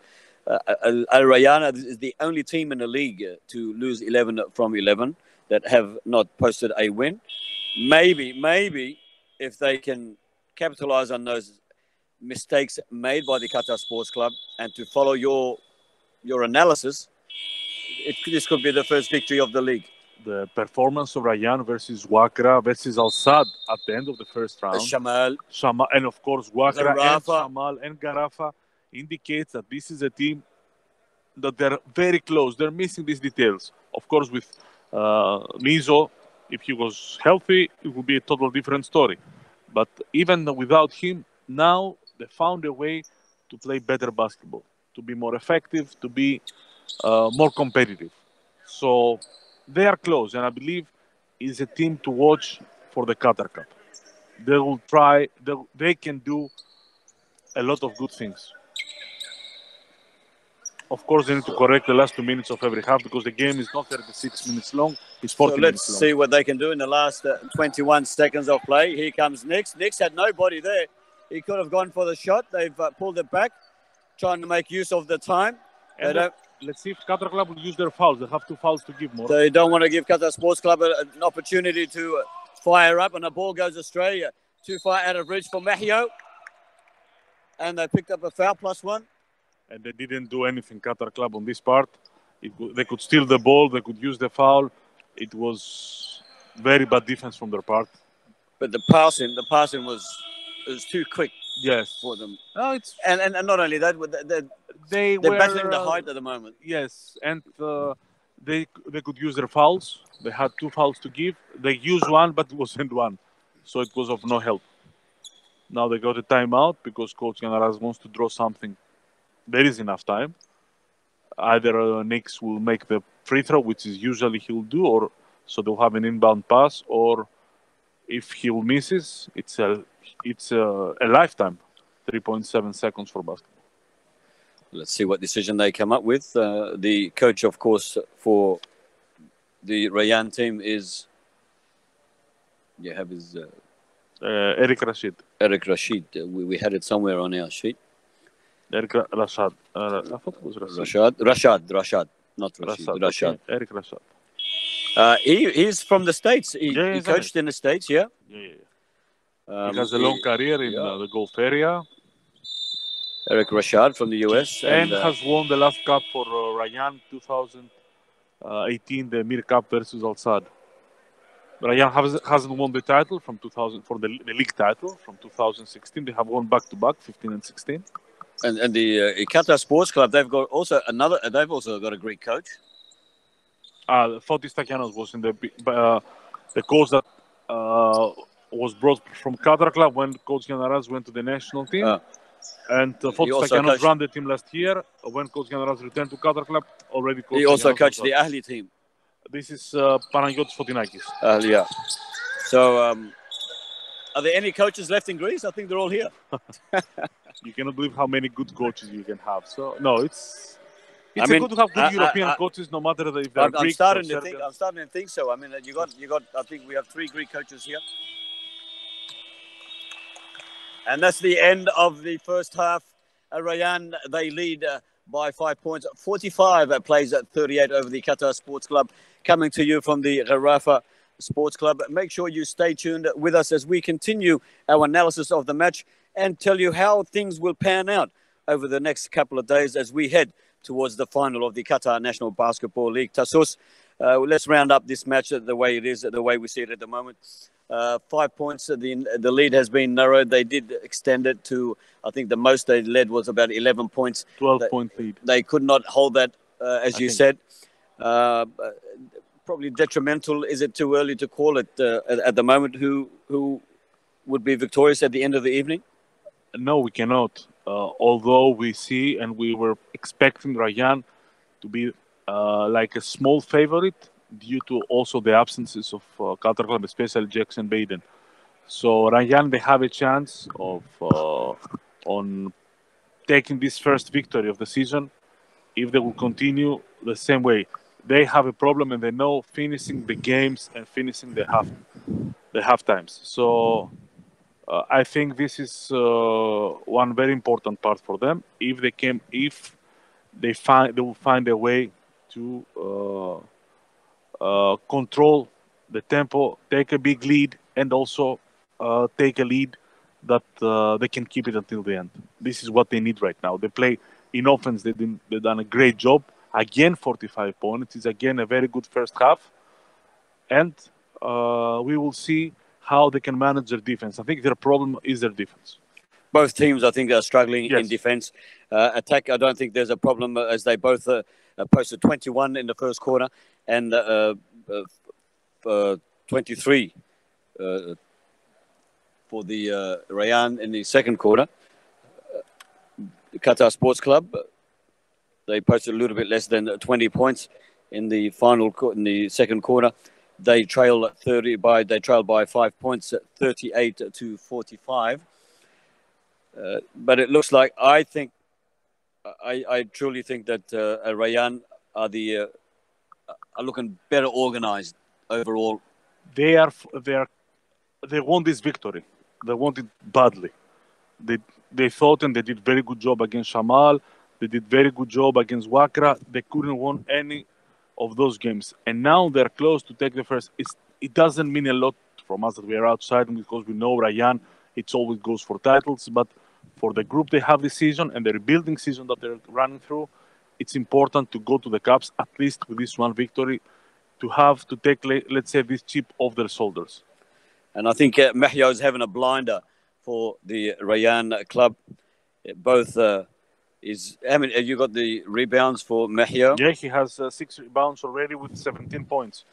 Rayyan is the only team in the league to lose 11 from 11 that have not posted a win. Maybe if they can capitalize on those mistakes made by the Qatar Sports Club and to follow your analysis, this could be the first victory of the league. The performance of Rayyan versus Wakra versus Al Sadd at the end of the first round. Shamal, and of course Wakra Garafa. and Shamal and Garafa indicates that this is a team that they're very close. They're missing these details. Of course, with Mizo, if he was healthy, it would be a total different story. But even without him, now they found a way to play better basketball, to be more effective, to be more competitive. So they are close, and I believe is a team to watch for the Qatar Cup. They will try. They can do a lot of good things. Of course, they need to correct the last 2 minutes of every half because the game is not 36 minutes long; it's So 40 let's minutes long. see what they can do in the last 21 seconds of play. Here comes Nix. Nix had nobody there. He could have gone for the shot. They've pulled it back, trying to make use of the time. They don't. Let's see if Qatar Club will use their fouls. They have 2 fouls to give more. They don't want to give Qatar Sports Club an opportunity to fire up, and the ball goes Australia. Too far out of reach for Mahio. And they picked up a foul, +1. And they didn't do anything, Qatar Club, on this part. They could steal the ball. They could use the foul. It was very bad defense from their part. But the passing was too quick. Yes, for them. No, it's and not only that, they're battling the height at the moment. Yes, and they could use their fouls. They had 2 fouls to give. They used one, but it wasn't one, so it was of no help. Now they got a timeout because Coach Yanaraz wants to draw something. There is enough time. Either Nix will make the free throw, which is usually he'll do, or so they'll have an inbound pass, or if he misses, it's a lifetime, 3.7 seconds for basketball. Let's see what decision they come up with. The coach, of course, for the Rayyan team is, you have his... Eric Rashid. Eric Rashid. We had it somewhere on our sheet. Eric Rashad. I thought it was Rashad. Not Rashid. Rashad. Okay. Eric Rashad. He's from the States. He coached in the States, yeah? Yeah. He has a long career in the Gulf area. Eric Rashad from the US. And has won the last cup for Rayyan 2018, the Mir Cup versus Al Sadd. Rayyan hasn't won the title from 2000 for the league title from 2016. They have won back-to-back, 15 and 16. And the Qatar Sports Club, they've also got a Greek coach. Fotis Takianos was in the coach that was brought from Qatar Club when Coach Yanaraz went to the national team. And Fotis Takianos ran the team last year. When Coach Yanaraz returned to Qatar Club, already coached. He also coached the Ahli team. This is Panagiotis Fotinakis. Yeah. So, are there any coaches left in Greece? I think they're all here. You cannot believe how many good coaches you can have. So, no, it's good to have good European coaches, no matter if they're Greek or Serbian. I'm starting to think so. I mean, you got. I think we have 3 Greek coaches here. And that's the end of the first half. Rayyan, they lead by 5 points. 45 plays at 38 over the Qatar Sports Club. Coming to you from the Rafah Sports Club. Make sure you stay tuned with us as we continue our analysis of the match and tell you how things will pan out over the next couple of days as we head towards the final of the Qatar National Basketball League. Tassos, let's round up this match the way it is, the way we see it at the moment. 5 points. The lead has been narrowed. They did extend it to, I think the most they led was about 11 points. 12-point lead. They could not hold that, as you said. Probably detrimental. Is it too early to call it at the moment? Who would be victorious at the end of the evening? No, we cannot. Although we see and we were expecting Rayyan to be like a small favorite due to also the absences of Qatar Club, especially Jackson Baden. So Rayyan, they have a chance of on taking this first victory of the season if they will continue the same way. They have a problem and they know finishing the games and finishing the half times. So I think this is one very important part for them. If they will find a way to control the tempo, take a big lead, and also take a lead that they can keep it until the end. This is what they need right now. They play in offense. They've done a great job. Again, 45 points. It's again a very good first half. And we will see how they can manage their defense. I think their problem is their defense. Both teams, I think, are struggling in Yes. defense. Attack, I don't think there's a problem as they both posted 21 in the first quarter and 23 for the Rayyan in the second quarter. The Qatar Sports Club, they posted a little bit less than 20 points in the in the second quarter. They trailed by 5 points, 38-45. But it looks like I truly think that Rayyan are looking better organized overall. They want this victory. They want it badly. They thought and they did very good job against Shamal. They did very good job against Wakra. They couldn't win any of those games, and now they're close to take the first. It doesn't mean a lot from us that we are outside because we know Rayyan. It always goes for titles, but for the group they have this season and the rebuilding season that they're running through, it's important to go to the Cups at least with this one victory to take, let's say, this chip off their shoulders. And I think Mahya is having a blinder for the Rayyan club. Both you got the rebounds for Mahya? Yeah, he has 6 rebounds already with 17 points.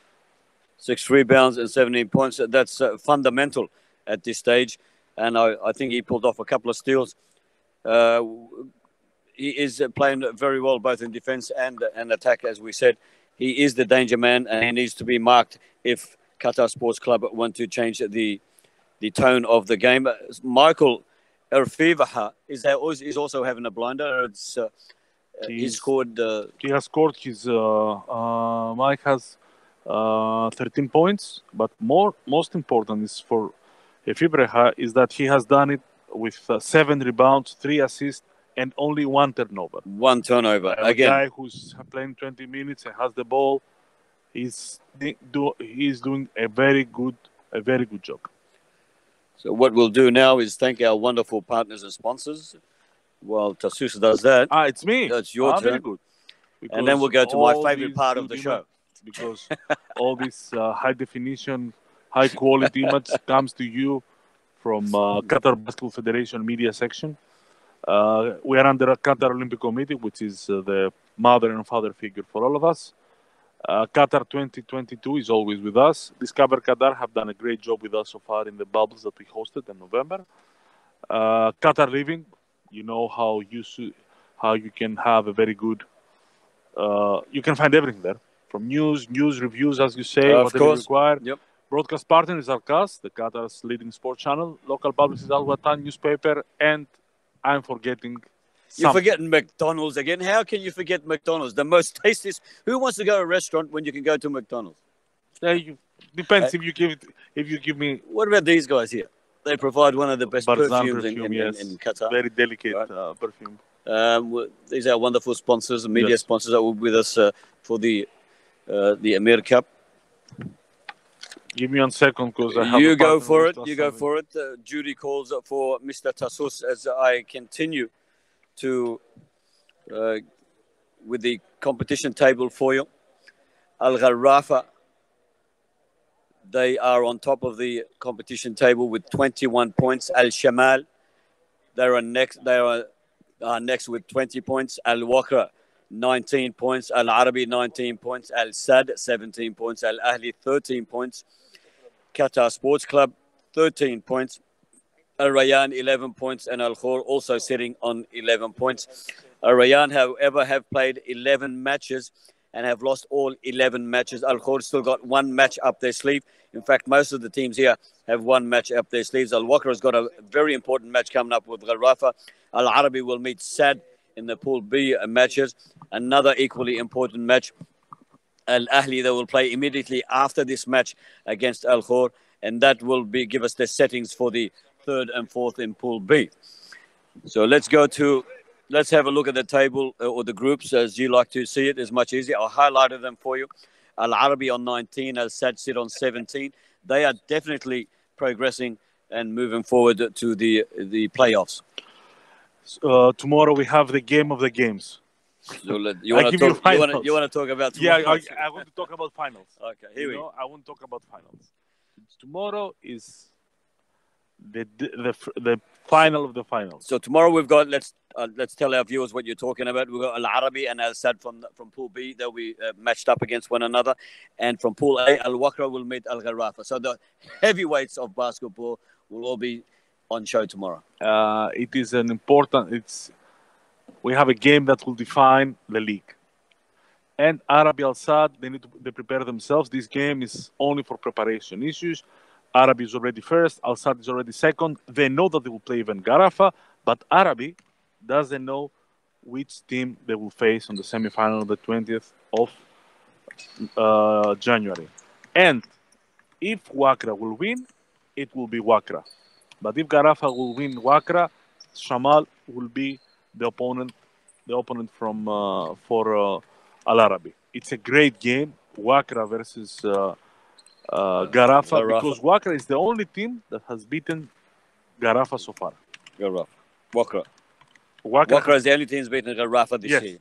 6 rebounds and 17 points. That's fundamental at this stage. And I think he pulled off a couple of steals. He is playing very well both in defense and attack, as we said. He is the danger man, and he needs to be marked if Qatar Sports Club want to change the tone of the game. Michael Erfivaha is also having a blinder. He scored. He has scored. Mike has 13 points, but most important is for Erfivaha is that he has done it with 7 rebounds, 3 assists, and only 1 turnover. 1 turnover. Again, a guy who's playing 20 minutes and has the ball, he's doing a very good job. So what we'll do now is thank our wonderful partners and sponsors. While Tassus does that, it's me. That's your turn. Very good. And then we'll go to my favorite part of the show. Because all this high definition, high quality image comes to you from Qatar Basketball Federation media section. We are under a Qatar Olympic Committee, which is the mother and father figure for all of us. Qatar 2022 is always with us. Discover Qatar have done a great job with us so far in the bubbles that we hosted in November. Qatar Living, you know how you can have a very good. You can find everything there, from news, reviews, as you say, whatever you require. Yep. Broadcast partner is Al-Qas, the Qatar's leading sports channel. Local publicist is Al Watan newspaper, and I'm forgetting. You're forgetting McDonald's again. How can you forget McDonald's? The most tastiest. Who wants to go to a restaurant when you can go to McDonald's? Depends if you give me. What about these guys here? They provide one of the best perfumes in Qatar. Very delicate perfume. These are wonderful sponsors, media sponsors that will be with us for the Amir Cup. Give me 1 second, because I have. You go for it. You go for it. Judy calls for Mr. Tassus as I continue to with the competition table for you. Al Gharafa, they are on top of the competition table with 21 points. Al Shamal, they are next with 20 points. Al Wakra, 19 points. Al Arabi, 19 points. Al Sad, 17 points. Al Ahli, 13 points. Qatar Sports Club, 13 points. Al Rayyan, 11 points. And Al Khor also sitting on 11 points. Al Rayyan, however, have played 11 matches and have lost all 11 matches. Al Khor still got 1 match up their sleeve. In fact, most of the teams here have 1 match up their sleeves. Al Wakra has got a very important match coming up with Gharafa. Al Arabi will meet Sad in the Pool B matches. Another equally important match. Al Ahli, they will play immediately after this match against Al Khor, and that will give us the settings for the 3rd and 4th in Pool B. So let's have a look at the table or the groups as you like to see it. It's much easier. I highlighted them for you. Al Arabi on 19, Al Sad sit on 17. They are definitely progressing and moving forward to the playoffs. Tomorrow we have the game of the games. So you want to talk about tomorrow? Yeah, I want to talk about finals. Okay, here we go. I want to talk about finals. Tomorrow is the final of the finals. So tomorrow we've got, let's tell our viewers what you're talking about. We've got Al Arabi and Al Sad from Pool B. They'll be matched up against one another. And from Pool A, Al Wakra will meet Al Gharafa. So the heavyweights of basketball will all be on show tomorrow. It is an important. We have a game that will define the league. And Arabi Al Sad, they prepare themselves. This game is only for preparation issues. Arabi is already first. Al Sad is already second. They know that they will play even Gharafa, but Arabi doesn't know which team they will face on the semifinal on the 20th of January. And if Wakra will win, it will be Wakra. But if Gharafa will win Wakra, Shamal will be the opponent from for Al Arabi. It's a great game, Wakra versus Gharafa, because Wakra is the only team that has beaten Gharafa so far. Wakra is the only team that's beaten Gharafa this year.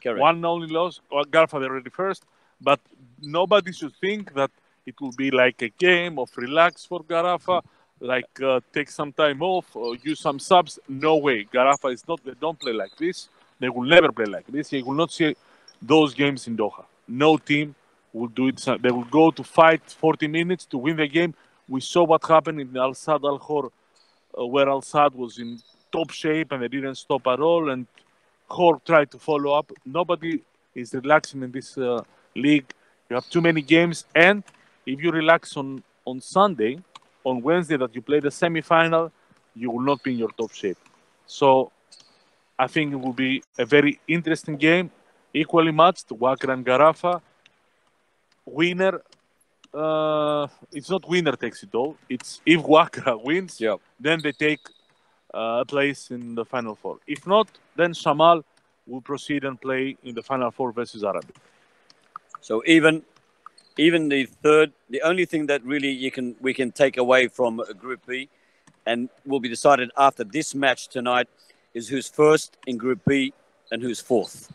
Correct. One only loss. Gharafa they're already first, but nobody should think that it will be like a game of relax for Gharafa, like take some time off or use some subs. No way. Gharafa is not. They don't play like this. They will never play like this. You will not see those games in Doha. No team will do it. They will go to fight 40 minutes to win the game. We saw what happened in Al Sad Al Khor, where Al Sad was in top shape and they didn't stop at all. And Khor tried to follow up. Nobody is relaxing in this league. You have too many games. And if you relax on Sunday, on Wednesday that you play the semi-final, you will not be in your top shape. So I think it will be a very interesting game, equally matched, Wakra and Gharafa. Winner, it's not winner takes it all. It's if Wakra wins, then they take a place in the Final Four. If not, then Shamal will proceed and play in the Final Four versus Arabi. So even the only thing that really we can take away from Group B, and will be decided after this match tonight, is who's first in Group B and who's fourth.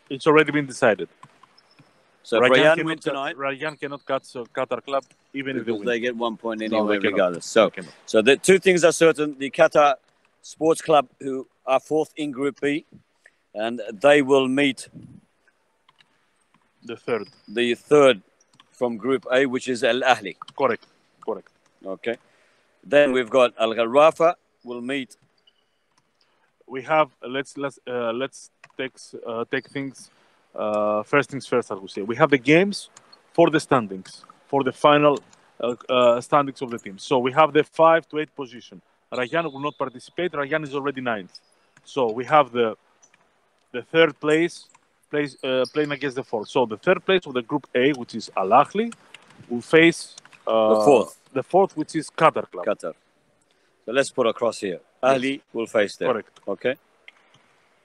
It's already been decided. So Rayyan win tonight. Rayyan cannot catch Qatar club even if they win. They get 1 point anyway, regardless. So the two things are certain: the Qatar Sports Club, who are fourth in Group B, and they will meet the third from Group A, which is Al Ahli. Correct. Okay. Then we've got Al Gharafa will meet. We have let's take things first things first, as we say. We have the games for the standings, for the final standings of the team. So we have the 5 to 8 position. Rayyan will not participate. Rayyan is already 9th. So we have the third place playing against the fourth. So the third place of the Group A, which is Al Ahly, will face the fourth, which is Qatar club. Qatar. So let's put across here. Ahly will face them. Correct. Okay.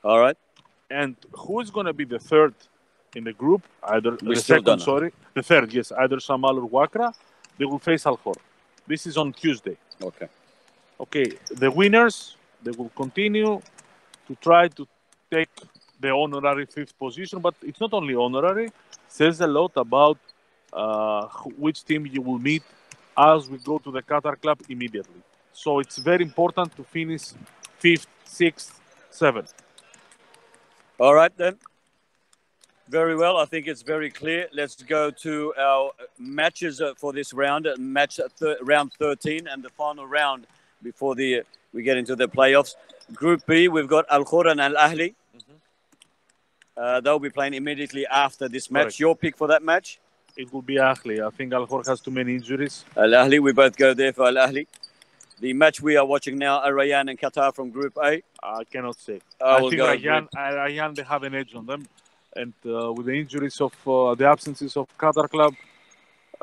All right. And who is going to be the third in the group? Either the third, yes. Either Shamal or Wakra. They will face Al Khor. This is on Tuesday. Okay. The winners, they will continue to try to take the honorary 5th position, but it's not only honorary. It says a lot about which team you will meet as we go to the Qatar club immediately. So it's very important to finish 5th, 6th, 7th. All right, then. Very well. I think it's very clear. Let's go to our matches for this round. Round 13 and the final round before we get into the playoffs. Group B, we've got Al Khor and Al Ahly. They'll be playing immediately after this match. Correct. Your pick for that match? It will be Ahly. I think Al Khor has too many injuries. Al Ahly, we both go there for Al Ahly. The match we are watching now, Al Rayyan and Qatar from Group A. I cannot say. I think Rayyan, they have an edge on them. And with the injuries of the absences of Qatar club,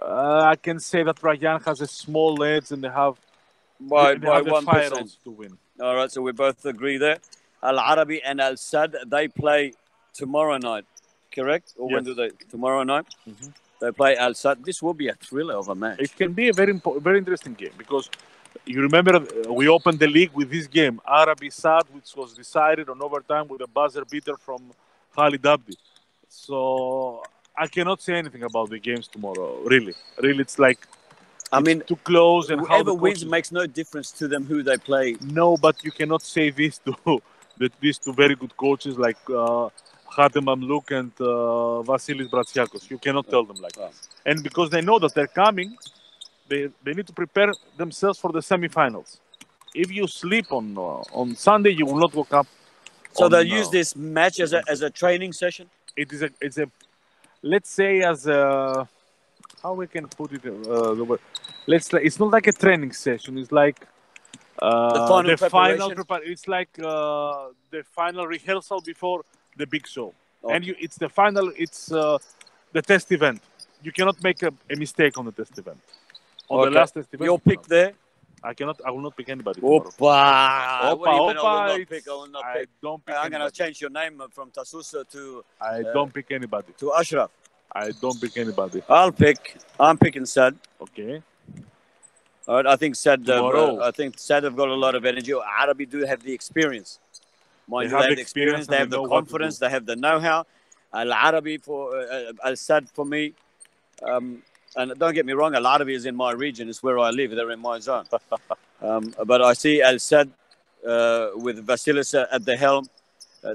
I can say that Rayyan has a small edge and they have by the 1% to win. All right, so we both agree there. Al Arabi and Al Sad, they play tomorrow night, correct? Or when do they? Tomorrow night? They play Al Sad. This will be a thriller of a match. It can be a very interesting game because you remember we opened the league with this game, Arabi Sad, which was decided on overtime with a buzzer beater from Khalid Abdi. So I cannot say anything about the games tomorrow. Really, it's like I mean, too close, and how whoever the wins coaches... makes no difference to them who they play. No, but you cannot say this to these two very good coaches like Hatem Mamlouk and Vasilis Bratsiakos. You cannot tell them like this. And because they know that they're coming, they need to prepare themselves for the semifinals. If you sleep on Sunday, you will not wake up. So they'll use this match as a training session? It's a let's say as a, how we can put it, it's not like a training session. It's like The final preparation? It's like the final rehearsal before the big show. Okay. And it's the final. It's the test event. You cannot make a mistake on the test event. On the last test event, your pick there? I will not pick anybody. What do you mean I will not pick? I don't pick. I'm going to change your name from Tasusa to... I don't pick anybody. To Ashraf. I don't pick anybody. I'm picking Sad. Okay. All right, I think Sad. I think Sad have got a lot of energy. Arabi do have the experience. They have the experience. They have the confidence. They have the know-how. Al Arabi for Al Sad for me. And don't get me wrong, Al Arabi is in my region. It's where I live. They're in my zone. But I see Al Sad with Vasilis at the helm.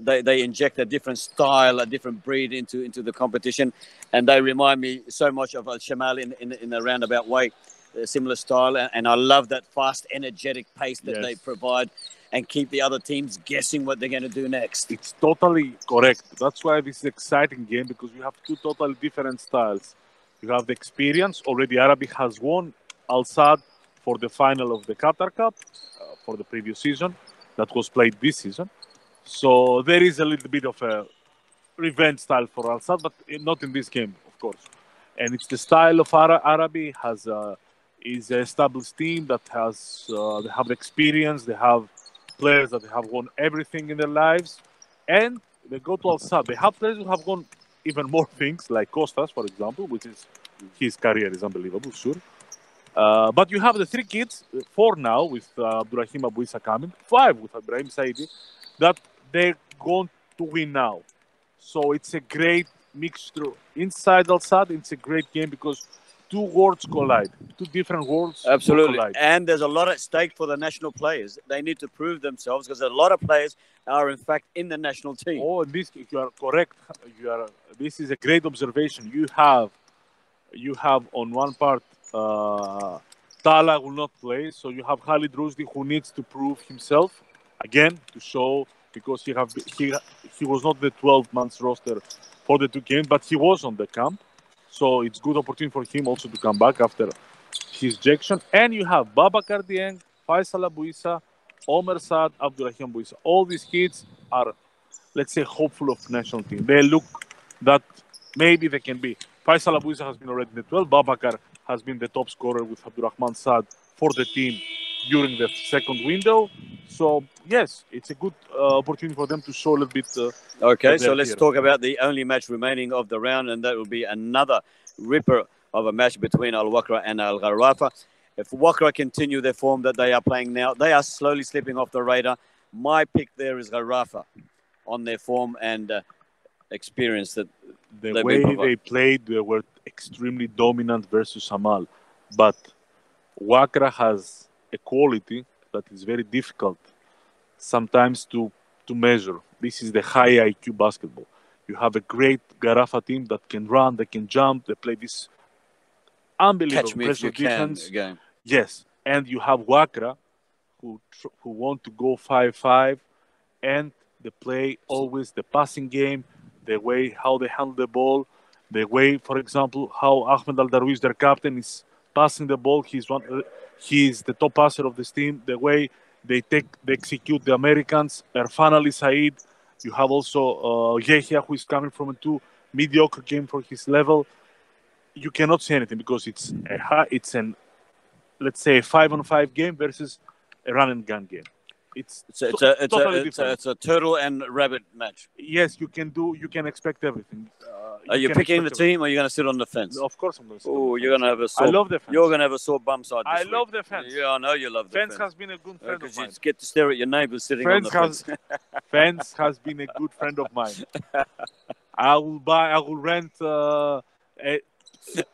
They inject a different style, a different breed into the competition, and they remind me so much of Al Shamal in a roundabout way. A similar style, and I love that fast, energetic pace that they provide and keep the other teams guessing what they're going to do next. It's totally correct. That's why this is an exciting game, because you have two totally different styles. You have the experience. Already Arabi has won Al Sadd for the final of the Qatar Cup for the previous season that was played this season. So there is a little bit of a revenge style for Al Sadd, but not in this game, of course. And it's the style of Arabi is an established team that has they have experience, they have players that have won everything in their lives, and they go to Al Sadd. They have players who have won even more things, like Kostas, for example, which is his career is unbelievable, sure. But you have the three kids, 4 now with Abdurrahim Abouissa coming, 5 with Ibrahim Saidi, that they're going to win now. So it's a great mixture inside Al Sadd. It's a great game because two worlds collide, two different worlds. Absolutely, collide. And there's a lot at stake for the national players. They need to prove themselves because a lot of players are in fact in the national team. Oh, you are correct. This is a great observation. You have on one part Tala will not play, so you have Khalid Rusdi who needs to prove himself again to show, because he was not the 12 months roster for the 2 games, but he was on the camp. So it's good opportunity for him also to come back after his ejection. And you have Babakar Dieng, Faisal Abouissa, Omer Saad, Abdurrahim Abouissa. All these kids are, let's say, hopeful of national team. They look that maybe they can be. Faisal Abouissa has been already in the 12. Babakar has been the top scorer with Abdurrahman Saad for the team during the second window. So, yes, it's a good opportunity for them to show a little bit. Okay, so let's talk about the only match remaining of the round, and that will be another ripper of a match between Al Wakra and Al Gharafa. If Wakra continue their form that they are playing now, they are slowly slipping off the radar. My pick there is Gharafa on their form and experience that the way they played, they were extremely dominant versus Amal. But Wakra has a quality that is very difficult sometimes to measure. This is the high IQ basketball. You have a great Gharafa team that can run, they can jump, they play this unbelievable pressure defense. Game. Yes, and you have Wakra who want to go 5-5, and they play always the passing game, the way how they handle the ball, the way, for example, how Ahmed Al-Darwish, their captain, is passing the ball. He's the top passer of this team. The way they execute the Americans. Erfan Ali Said. You have also Yehia, who is coming from a 2 mediocre game for his level. You cannot say anything because it's let's say a 5-on-5 game versus a run and gun game. It's a turtle and rabbit match. Yes, you can expect everything. Are you picking the team, or are you going to sit on the fence? Of course I'm going to sit. Oh, you're going to have a sore... I love the fence. You're going to have a sore bum side this week. love the fence. Yeah, I know you love the fence. Fence has been a good friend of mine. You get to stare at your neighbours sitting on the fence. Fence has been a good friend of mine. I will rent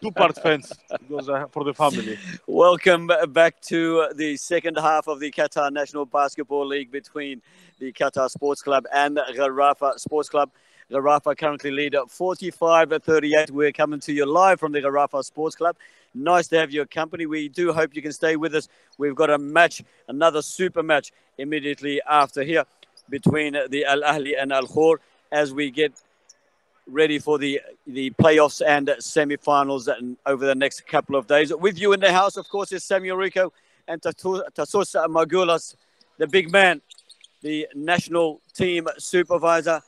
two-part fence because for the family. Welcome back to the second half of the Qatar National Basketball League between the Qatar Sports Club and Gharafa Sports Club. Gharafa currently lead 45-38. We're coming to you live from the Gharafa Sports Club. Nice to have your company. We do hope you can stay with us. We've got a match, another super match immediately after here between the Al Ahli and Al Khor as we get ready for the playoffs and semi-finals over the next couple of days. With you in the house, of course, is Samuel Rico and Tasos Magulas, the big man, the national team supervisor,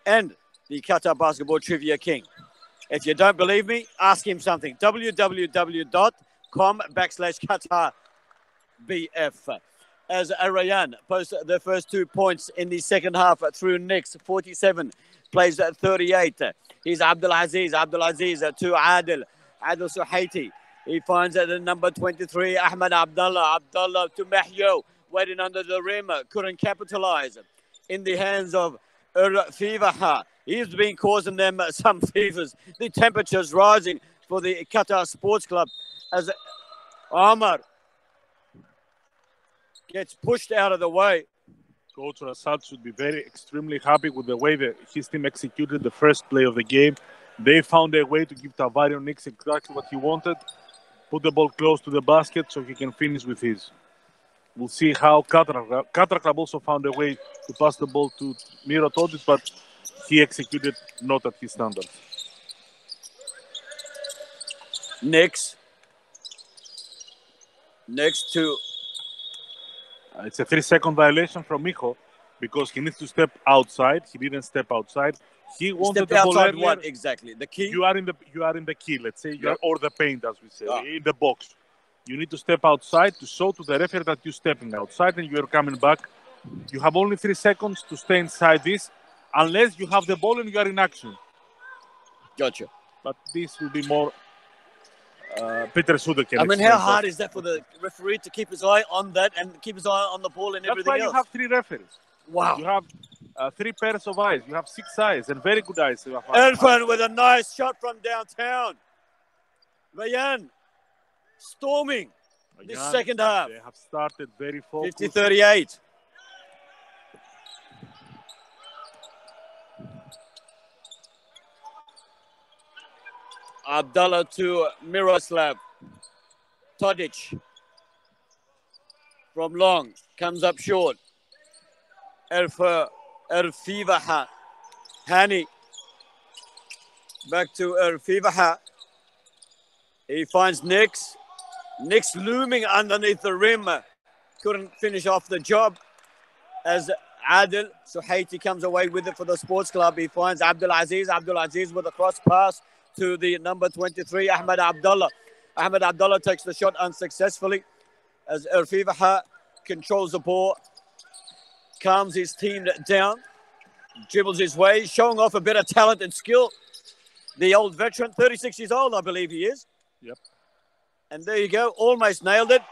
and the Qatar Basketball Trivia King. If you don't believe me, ask him something. www.com/Qatar BF. As Rayyan posts the first 2 points in the second half through Knicks, 47, plays at 38. He's Abdulaziz to Adil Suhaiti. He finds the number 23, Ahmed Abdullah to Mahyo, waiting under the rim, couldn't capitalize. In the hands of Fivaha. He's been causing them some fevers. The temperature's rising for the Qatar Sports Club as Omar gets pushed out of the way. Coach Rassad should be extremely happy with the way that his team executed the first play of the game. They found a way to give Tavario Nix exactly what he wanted, put the ball close to the basket so he can finish with his. We'll see how Qatar Club also found a way to pass the ball to Miro Todic, but he executed not at his standards. Next to... it's a 3-second violation from Mijo because he needs to step outside. He didn't step outside. He wanted step the ball outside earlier. What exactly? The key? You are in the key, let's say, or the paint, as we say, in the box. You need to step outside to show to the referee that you're stepping outside and you're coming back. You have only 3 seconds to stay inside this, unless you have the ball and you are in action. Gotcha. But this will be more Peter Suda can how hard is that for the referee to keep his eye on that and keep his eye on the ball and everything else? That's why you have 3 referees. Wow. You have 3 pairs of eyes. You have 6 eyes and very good eyes. Irfan with a nice shot from downtown. Rayyan storming this second half. They have started very focused. 50-38. Abdullah to Miroslav. Todic from long comes up short. Erfivaha. Hani. Back to Erfivaha. He finds Nix. Nix looming underneath the rim. Couldn't finish off the job as Adil Suhaiti comes away with it for the sports club. He finds Abdulaziz with a cross pass to the number 23, Ahmed Abdullah. Ahmed Abdullah takes the shot unsuccessfully as Erfivaha controls the ball, calms his team down, dribbles his way, showing off a bit of talent and skill. The old veteran, 36 years old, I believe he is. Yep. And there you go, almost nailed it.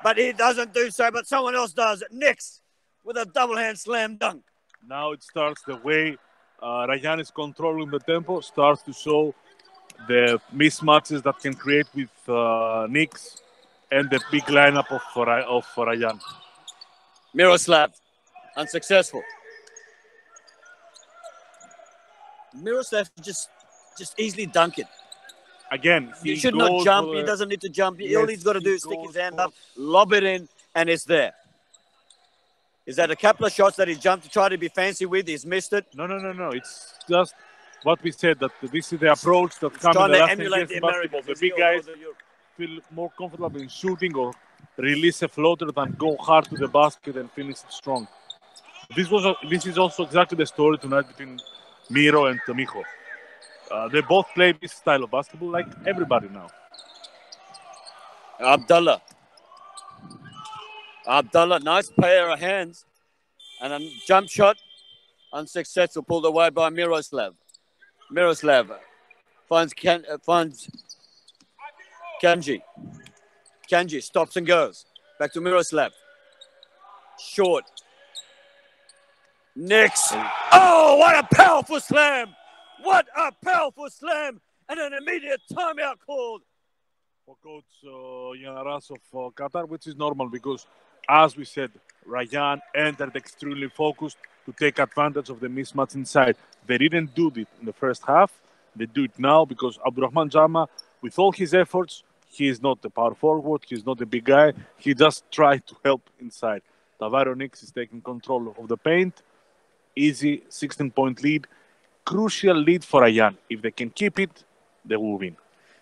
But he doesn't do so, but someone else does. Nix with a double-hand slam dunk. Now it starts the way Rayyan is controlling the tempo, starts to show the mismatches that can create with Nix and the big lineup of Rayyan. Miroslav, unsuccessful. Miroslav just easily dunk it. Again, he should not jump. He doesn't need to jump. All he's got to do is stick his hand up, lob it in, and it's there. Is that a couple of shots that he jumped to try to be fancy with? He's missed it. No. It's just what we said, that this is the approach that comes in the last against basketball. The big guys feel more comfortable in shooting or release a floater than go hard to the basket and finish it strong. This is also exactly the story tonight between Miro and Mijo. They both play this style of basketball like everybody now. Abdullah, nice pair of hands. And a jump shot, unsuccessful, pulled away by Miroslav. Miroslav finds Kanji. Kanji stops and goes. Back to Miroslav. Short. Nix. Oh, what a powerful slam. What a powerful slam. and an immediate timeout called. For Coach Yanaras of Qatar, which is normal because, as we said, Rayyan entered extremely focused to take advantage of the mismatch inside. They didn't do it in the first half. They do it now because Abdurrahman Jama, with all his efforts, he is not a power forward. He's not a big guy. He just tried to help inside. Tavares Nix is taking control of the paint. Easy 16-point lead. Crucial lead for Rayyan. If they can keep it, they will win.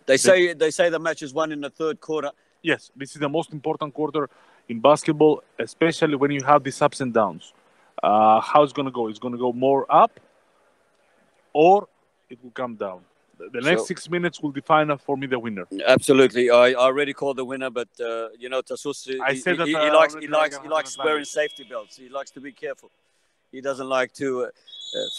They say the match is won in the third quarter. Yes, this is the most important quarter in basketball, especially when you have these ups and downs. How it's going to go? It's going to go more up or it will come down. The next 6 minutes will define for me the winner. Absolutely. I already called the winner, but, Tassos, he likes wearing safety belts. He likes to be careful. He doesn't like to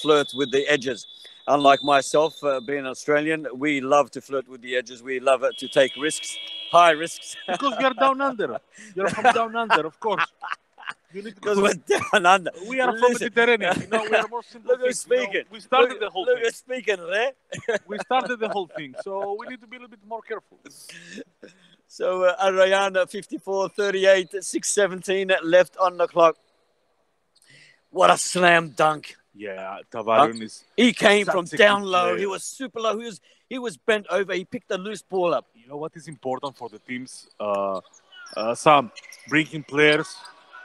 flirt with the edges. Unlike myself, being Australian, we love to flirt with the edges. We love to take risks, high risks. Because we are down under. You're from down under, of course. Because we're down under. We are from Mediterranean. We are more simple. Look who's speaking. We started the whole thing. Look who's speaking, Ray. We started the whole thing, so we need to be a little bit more careful. So, Rayyan, 54-38, 6:17 left on the clock. What a slam dunk. Yeah, Tavares is... He came from down low. He was super low. He was bent over. He picked the loose ball up. You know what is important for the teams? Some bringing players,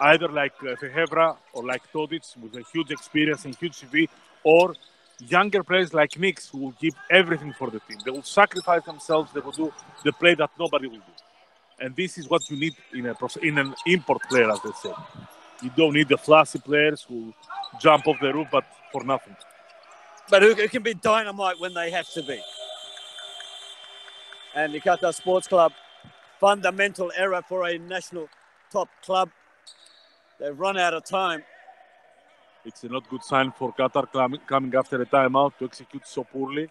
either like Fehebra or like Todic with a huge experience and huge CV, or younger players like Nix who will give everything for the team. They will sacrifice themselves. They will do the play that nobody will do. And this is what you need in an import player, as they say. You don't need the flashy players who jump off the roof, but for nothing. But who can be dynamite when they have to be. And the Qatar Sports Club, fundamental error for a national top club. They've run out of time. It's a not good sign for Qatar coming after a timeout to execute so poorly.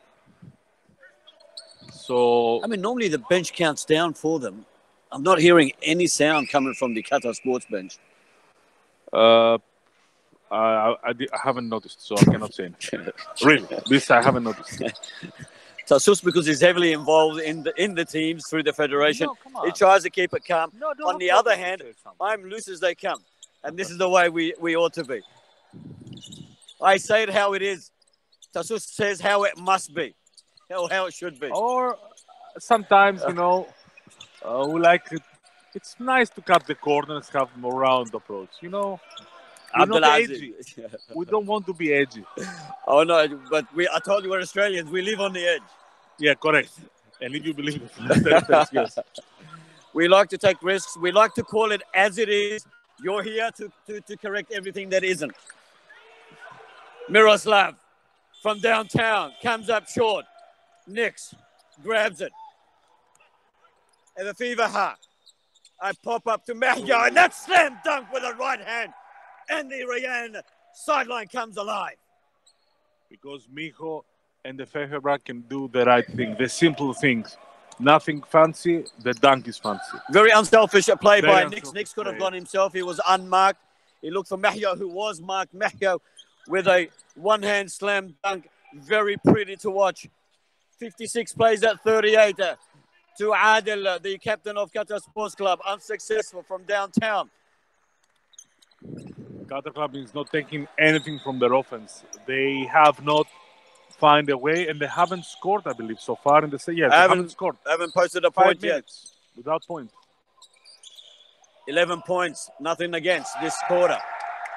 So, normally the bench counts down for them. I'm not hearing any sound coming from the Qatar Sports bench. I haven't noticed, so I cannot say anything. Really, this I haven't noticed. Tassos, because he's heavily involved in the teams through the federation, he tries to keep it calm. On the other hand, I'm loose as they come, and this is the way we ought to be. I say it how it is. Tassos says how it must be, how it should be. Or sometimes, we like it. It's nice to cut the corners, have a round approach. We're not edgy. We don't want to be edgy. Oh, no, but I told you we're Australians. We live on the edge. Yeah, correct. And if you believe it, yes. We like to take risks. We like to call it as it is. You're here to correct everything that isn't. Miroslav from downtown comes up short. Nix grabs it. And the fever heart. I pop up to Mahya, and that slam dunk with a right hand. And the Rayyan sideline comes alive. Because Mijo and the Fehebra can do the right thing, the simple things. Nothing fancy, the dunk is fancy. Very unselfish play by Nix. Nix could have gone himself. He was unmarked. He looked for Mahya, who was marked. Mahya with a one-hand slam dunk. Very pretty to watch. 56 plays at 38. To Adil, the captain of Qatar Sports Club, unsuccessful from downtown. Qatar Club is not taking anything from their offense. They have not found a way, and they haven't scored, I believe, so far in the season. Yes, they haven't scored. Haven't posted a point yet. Without point. 11 points, nothing against this quarter.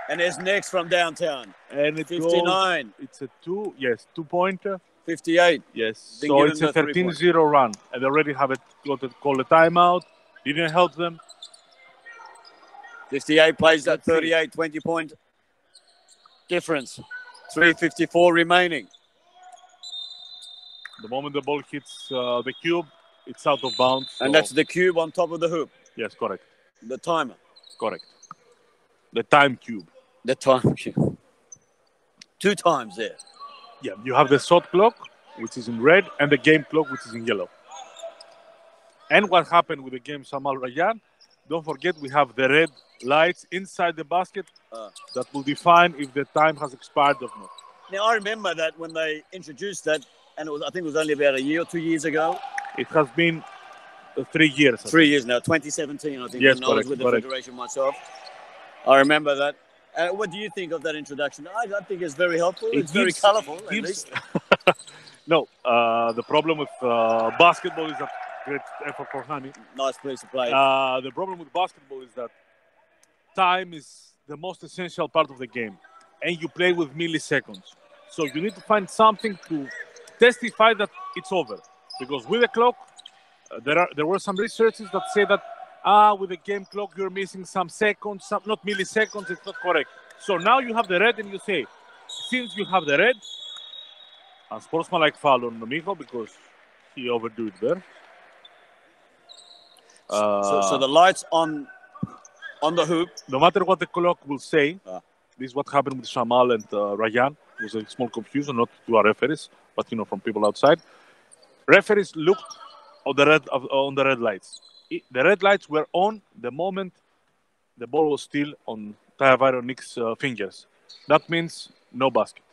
And there's Nix from downtown. And it 59. It's a 2-pointer. 58. Yes. So it's a 13-0 run. And they already have called a timeout. Didn't help them. 58 plays at 38, 20-point difference. 3:54 remaining. The moment the ball hits the cube, it's out of bounds. So. And that's the cube on top of the hoop. Yes, correct. The timer. Correct. The time cube. The time cube. 2 times there. Yeah, you have the shot clock, which is in red, and the game clock, which is in yellow. And what happened with the game Samal Rayyan, don't forget we have the red lights inside the basket that will define if the time has expired or not. Now, I remember that when they introduced that, And I think it was only about a year or 2 years ago. It has been 3 years. 3 years now, 2017, I think, yes, when I was with the Federation myself. I remember that. What do you think of that introduction? I think it's very helpful. It's very colourful, at least. No, the problem with basketball is that great effort for Hani. Nice place to play. The problem with basketball is that time is the most essential part of the game, and you play with milliseconds. So you need to find something to testify that it's over. Because with the clock, there were some researches that say that with the game clock you're missing some seconds, not milliseconds. It's not correct. So now you have the red, and you say, since you have the red, a sportsmanlike foul on Mijo because he overdo it there. So the lights on the hoop. No matter what the clock will say, this is what happened with Shamal and Rayyan. It was a small confusion, not to our referees, but from people outside. Referees looked on the red lights. The red lights were on the moment the ball was still on Tavares Nick's fingers. That means no basket.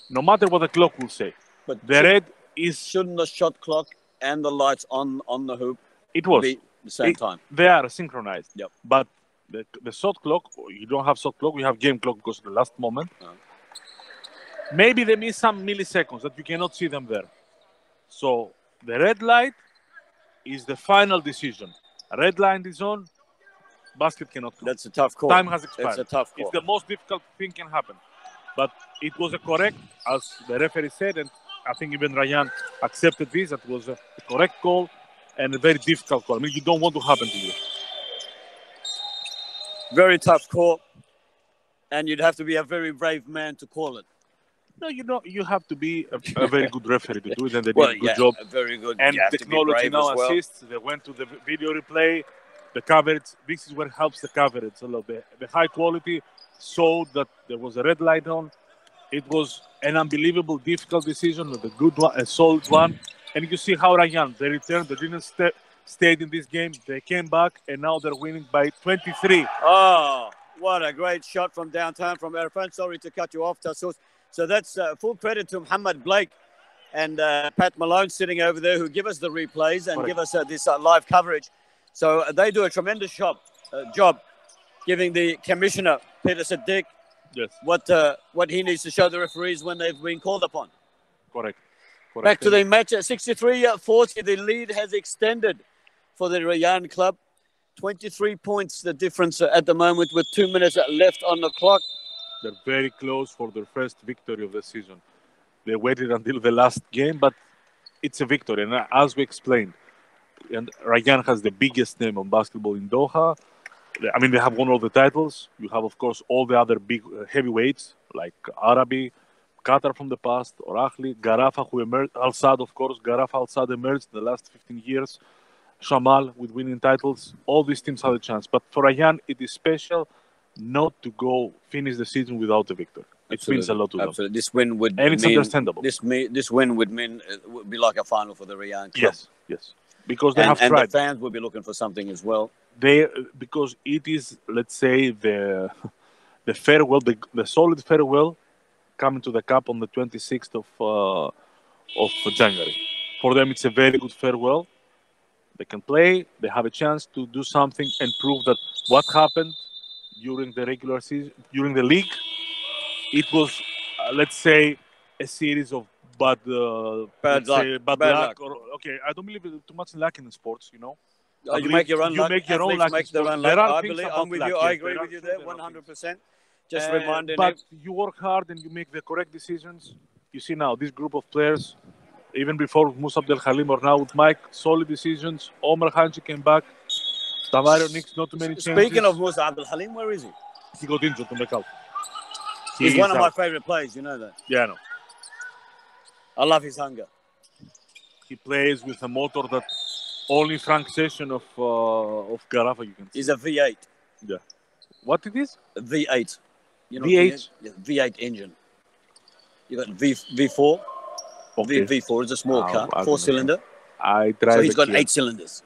No matter what the clock will say. But the red is... Shouldn't the shot clock and the lights on the hoop be the same time? They are synchronized. Yep. But the shot clock, you don't have shot clock, you have game clock because of the last moment. Maybe they miss some milliseconds that you cannot see them there. So the red light is the final decision. A red line is on, basket cannot come. That's a tough call. Time has expired. It's a tough call. It's the most difficult thing can happen. But it was a correct, as the referee said, and I think even Rayyan accepted this, that was a correct call and a very difficult call. I mean, you don't want to happen to you. Very tough call. And you'd have to be a very brave man to call it. No, you have to be a very good referee to do it, and they did a good job. Very good. And technology now assists. They went to the video replay, the coverage. This is what helps the coverage a lot. The high quality showed that there was a red light on. It was an unbelievable, difficult decision, with a good one, a solid one. And you see how Rayyan, they returned, they didn't stay in this game. They came back, and now they're winning by 23. Oh, what a great shot from downtown from Arafat. Sorry to cut you off, Tassos. So that's full credit to Muhammad Blake and Pat Malone sitting over there, who give us the replays and give us this live coverage. So they do a tremendous job giving the commissioner, Peter Siddiq, what he needs to show the referees when they've been called upon. Correct. Back to the match at 63-40. The lead has extended for the Rayyan club. 23 points the difference at the moment with 2 minutes left on the clock. They're very close for their first victory of the season. They waited until the last game, but it's a victory. And as we explained, and Rayyan has the biggest name on basketball in Doha. I mean, they have won all the titles. You have, of course, all the other big heavyweights like Arabi, Qatar from the past, or Ahli, Garafa, who emerged, Al-Sad, of course. Garafa Al-Sad emerged in the last 15 years. Shamal with winning titles. All these teams have a chance. But for Rayyan, it is special not to go finish the season without a victory. It means a lot to them. Absolutely. This win would and it's understandable. This win would mean would be like a final for the Rayyan club. Yes. Because they have tried. And the fans will be looking for something as well. Because it is, let's say, the farewell, the solid farewell coming to the cup on the 26th of January. For them, it's a very good farewell. They can play. They have a chance to do something and prove that what happened during the regular season, during the league, it was, let's say, a series of bad luck. I don't believe too much in luck in sports, you make your own luck. You make your own luck. I'm with you. I agree with you there 100%. Just reminding But you work hard and you make the correct decisions. You see now, this group of players, even before Musa Abdel Halim or now with Mike, solid decisions. Omar Hanji came back. Tavares Nick's not too many changes. Speaking of Musa Abdel Halim, where is he? He got injured to make out. He's one of my favorite players, you know that. Yeah, I know. I love his hunger. He plays with a motor that only Frank Session of Garafa you can see. He's a V8. Yeah. What it is? A V8. V8? V8 engine. You got V4. Okay. V4 is a small car, 4-cylinder. I tried. So he's got 8 cylinders.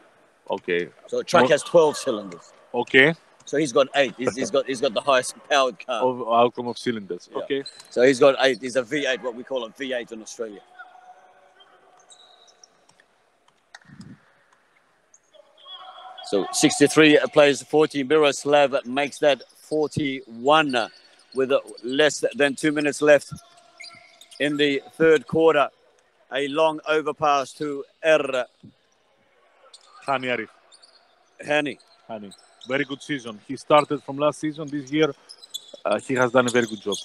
Okay. So a truck has 12 cylinders. Okay. So he's got 8. He's got the highest powered car. Outcome of cylinders. Yeah. Okay. So he's got 8. He's a V8, what we call a V8 in Australia. So 63 plays 40. Miroslav makes that 41 with less than 2 minutes left in the third quarter. A long overpass to Hani Arif. Hani. Very good season. He started from last season. This year, he has done a very good job.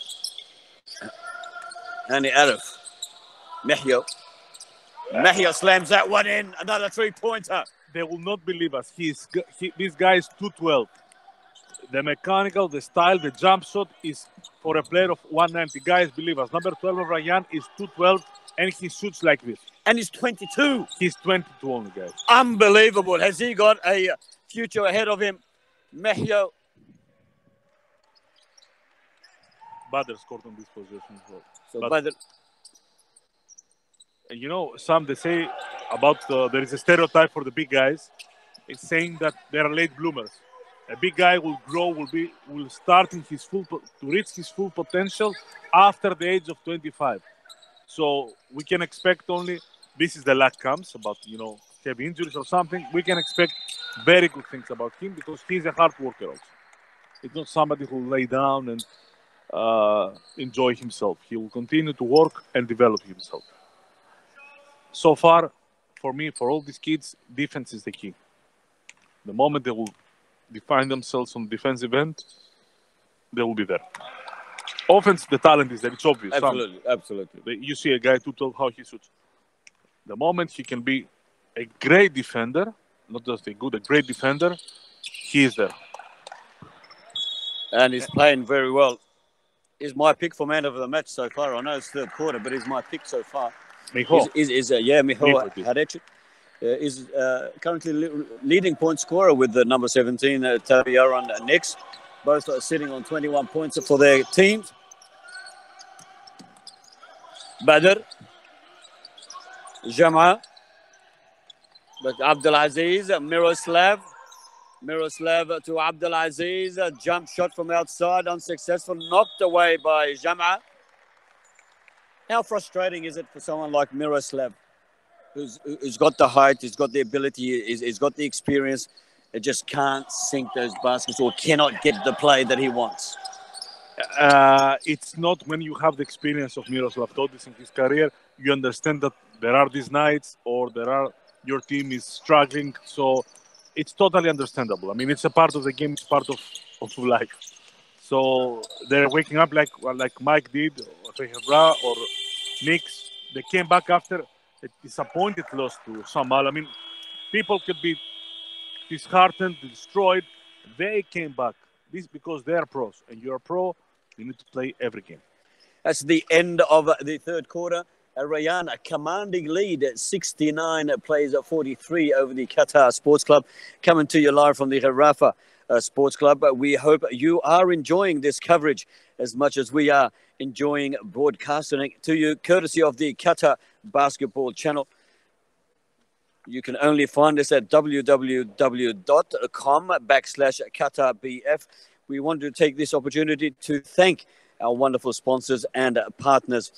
Hani Arif. Mehyo. Mehyo slams that one in. Another three-pointer. They will not believe us. This guy is 212. The mechanical, the style, the jump shot is for a player of 190. Guys, believe us. Number 12 of Rayyan is 212, and he shoots like this. And he's 22. He's 22 only, guys. Unbelievable. Has he got a future ahead of him? Mehyo. Badr scored on this possession as well. So Badr. And you know, they say about there is a stereotype for the big guys. It's saying that they are late bloomers. A big guy will grow, will start in his to reach his full potential after the age of 25. So we can expect only, this is the luck comes about, heavy injuries or something. We can expect very good things about him because he's a hard worker also. It's not somebody who will lay down and enjoy himself. He will continue to work and develop himself. So far, for me, for all these kids, defense is the key. The moment they will define themselves on the defensive end, they will be there. Offense, the talent is there. It's obvious. Absolutely. You see a guy to tell how he shoots. The moment he can be a great defender, not just a great defender, he is there. And he's playing very well. He's my pick for man of the match so far. I know it's third quarter, but he's my pick so far. Miho. Miho Hadech is currently leading point scorer with the number 17, Taviaron Nix. Both are sitting on 21 points for their teams. Badr. Jama. But Abdulaziz, Miroslav to Abdulaziz. A jump shot from outside, unsuccessful. Knocked away by Jama. How frustrating is it for someone like Miroslav, who's got the height, he's got the ability, he's got the experience, and just can't sink those baskets or cannot get the play that he wants? It's not when you have the experience of Miroslav Todis in his career, you understand that there are these nights or your team is struggling. So it's totally understandable. I mean, it's a part of the game, it's part of life. So they're waking up like Mike did, or Fehebra, or Knicks. They came back after a disappointed loss to Samal. I mean, people could be disheartened, destroyed. They came back. This because they are pros. And you're a pro, you need to play every game. That's the end of the third quarter. Rayyan, a commanding lead at 69, plays at 43 over the Qatar Sports Club. Coming to you live from the Harafa Sports Club. We hope you are enjoying this coverage as much as we are enjoying broadcasting it to you, courtesy of the Qatar Basketball Channel. You can only find us at www.com/QatarBF. We want to take this opportunity to thank our wonderful sponsors and partners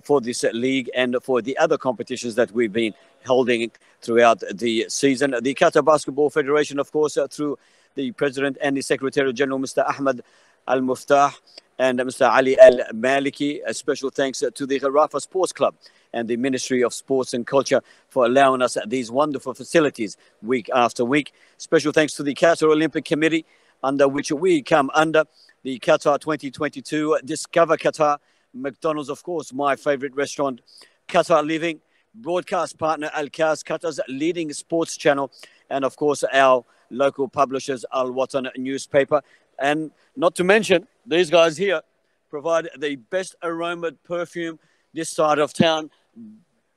for this league and for the other competitions that we've been holding throughout the season. The Qatar Basketball Federation, of course, through the President and the Secretary General, Mr. Ahmed Al-Muftah, and Mr. Ali Al-Maliki. A special thanks to the Harafa Sports Club and the Ministry of Sports and Culture for allowing us these wonderful facilities week after week. Special thanks to the Qatar Olympic Committee, under which we come under, the Qatar 2022, Discover Qatar, McDonald's, of course, my favorite restaurant, Qatar Living, broadcast partner Al-Kas, Qatar's leading sports channel, and of course our local publishers, Al Watan newspaper. And not to mention, these guys here provide the best aroma perfume this side of town,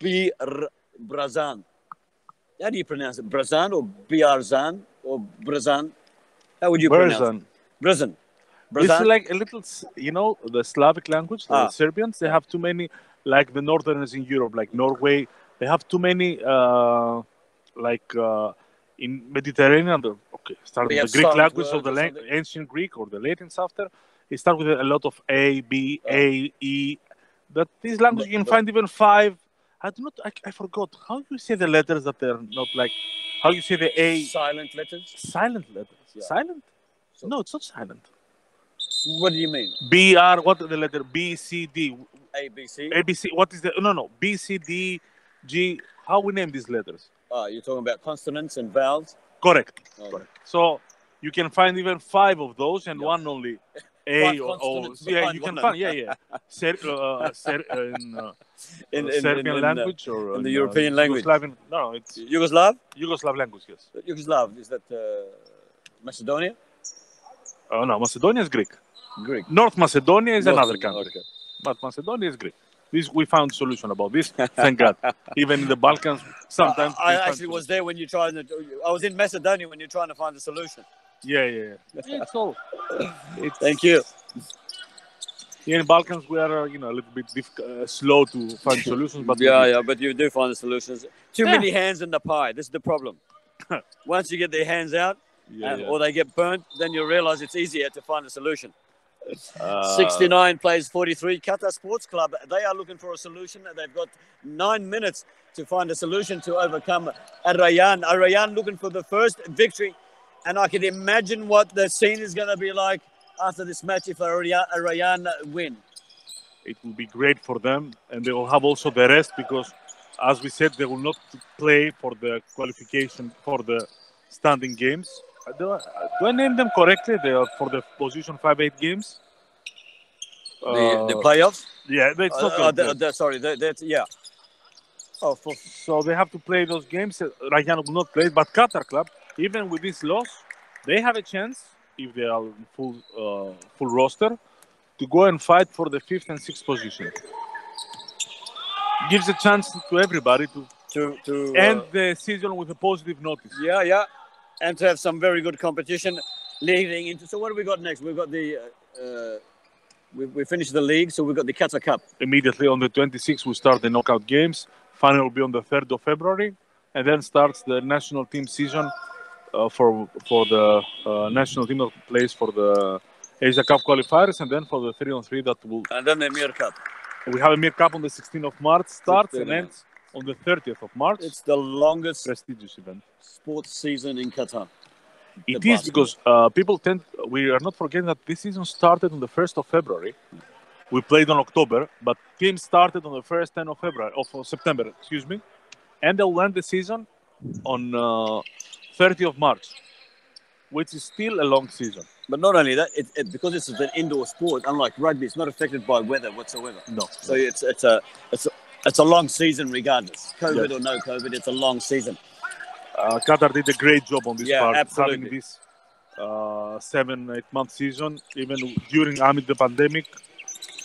Brazan. How do you pronounce it? Brazan or Biarzan or Brazan? How would you pronounce it? Brazan. It's like a little, the Slavic language, the Serbians, they have too many, like the northerners in Europe, like Norway, they have too many, in Mediterranean, start with the Greek language or the ancient Greek or the Latins after. It starts with a lot of A, B, A, E. That this language you can find even 5 I do not. I forgot how you say the letters that they're not like. How you say the A? Silent letters. Silent letters. Yeah. Silent? So- No, it's not silent. What do you mean? B R. What are the letter? B C D. A, B, C? A B C. What is the? No. B C D G. How we name these letters? You're talking about consonants and vowels? Correct. Oh. Correct. So you can find even 5 of those and Yeah. one only. A 5 or O. consonants Yeah, behind you can one find. Yeah. In Serbian language or in the European language. Yugoslavian. No, it's Yugoslav? Yugoslav language. Yes. Yugoslav, is that Macedonia? Oh no, Macedonia is Greek. Greek. North Macedonia is North another Macedonia, country, but Macedonia is Greek. We found solution about this. Thank God. Even in the Balkans, sometimes I actually was there when you're trying to. I was in Macedonia when you're trying to find a solution. Yeah. It's all. Thank you. Here in Balkans, we are a little bit slow to find solutions, but But you do find the solutions. Too many hands in the pie. This is the problem. Once you get their hands out, or they get burnt, then you realize it's easier to find a solution. 69 plays 43. Qatar Sports Club, they are looking for a solution. They've got 9 minutes to find a solution to overcome Rayyan. Rayyan looking for the first victory. And I can imagine what the scene is going to be like after this match if Rayyan win. It will be great for them, and they will have also the rest because, as we said, they will not play for the qualification for the standing games. Do I name them correctly? They are for the position 5-8 games. The playoffs? Yeah, it's not. Sorry, that's yeah. Oh, so they have to play those games. Rayyan will not play, but Qatar Club, even with this loss, they have a chance if they are full roster to go and fight for the 5th and 6th position. Gives a chance to everybody to end the season with a positive notice. Yeah. And to have some very good competition leading into. So what do we got next? We've got the we finished the league, so we've got the Qatar Cup. Immediately on the 26th, we start the knockout games. Final will be on the 3rd of February, and then starts the national team season for the national team that plays for the Asia Cup qualifiers, and then for the 3-on-3 that will. And then the Emir Cup. We have a Emir Cup on the 16th of March. Starts and ends on the 30th of March. It's the longest prestigious event. Sports season in Qatar. It is because we are not forgetting that this season started on the 1st of February. We played on October, but teams started on the first 10 of September, and they'll end the season on 30th of March, which is still a long season. But not only that, because it's an indoor sport, unlike rugby, it's not affected by weather whatsoever. No. So it's a long season regardless. COVID or no COVID, it's a long season. Qatar did a great job on this part, absolutely. having this 7-8 month season, even amid the pandemic.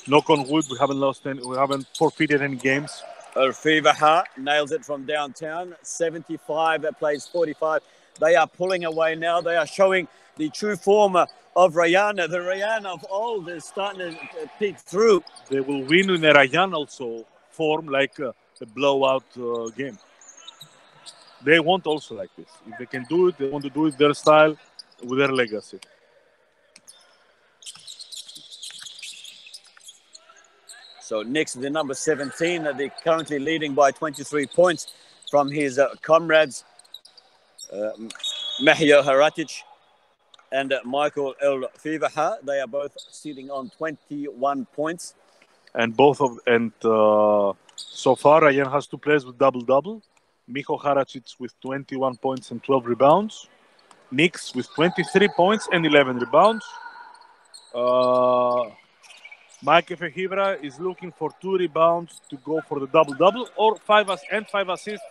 Knock on wood, we haven't forfeited any games. Fivaha nails it from downtown. 75 plays 45. They are pulling away now. They are showing the true form of Rayyan. The Rayyan of old is starting to peek through. They will win in a Rayyan also form, like a blowout game. They want also like this. If they can do it, they want to do it their style, with their legacy. So next, the number 17, they're currently leading by 23 points from his comrades, Mahia Haratic and Michael El Fivaha. They are both sitting on 21 points. And so far, Rayyan has 2 players with double-double. Miho Haracic with 21 points and 12 rebounds. Nix with 23 points and 11 rebounds. Mike Fehibra is looking for 2 rebounds to go for the double-double, or 5 assists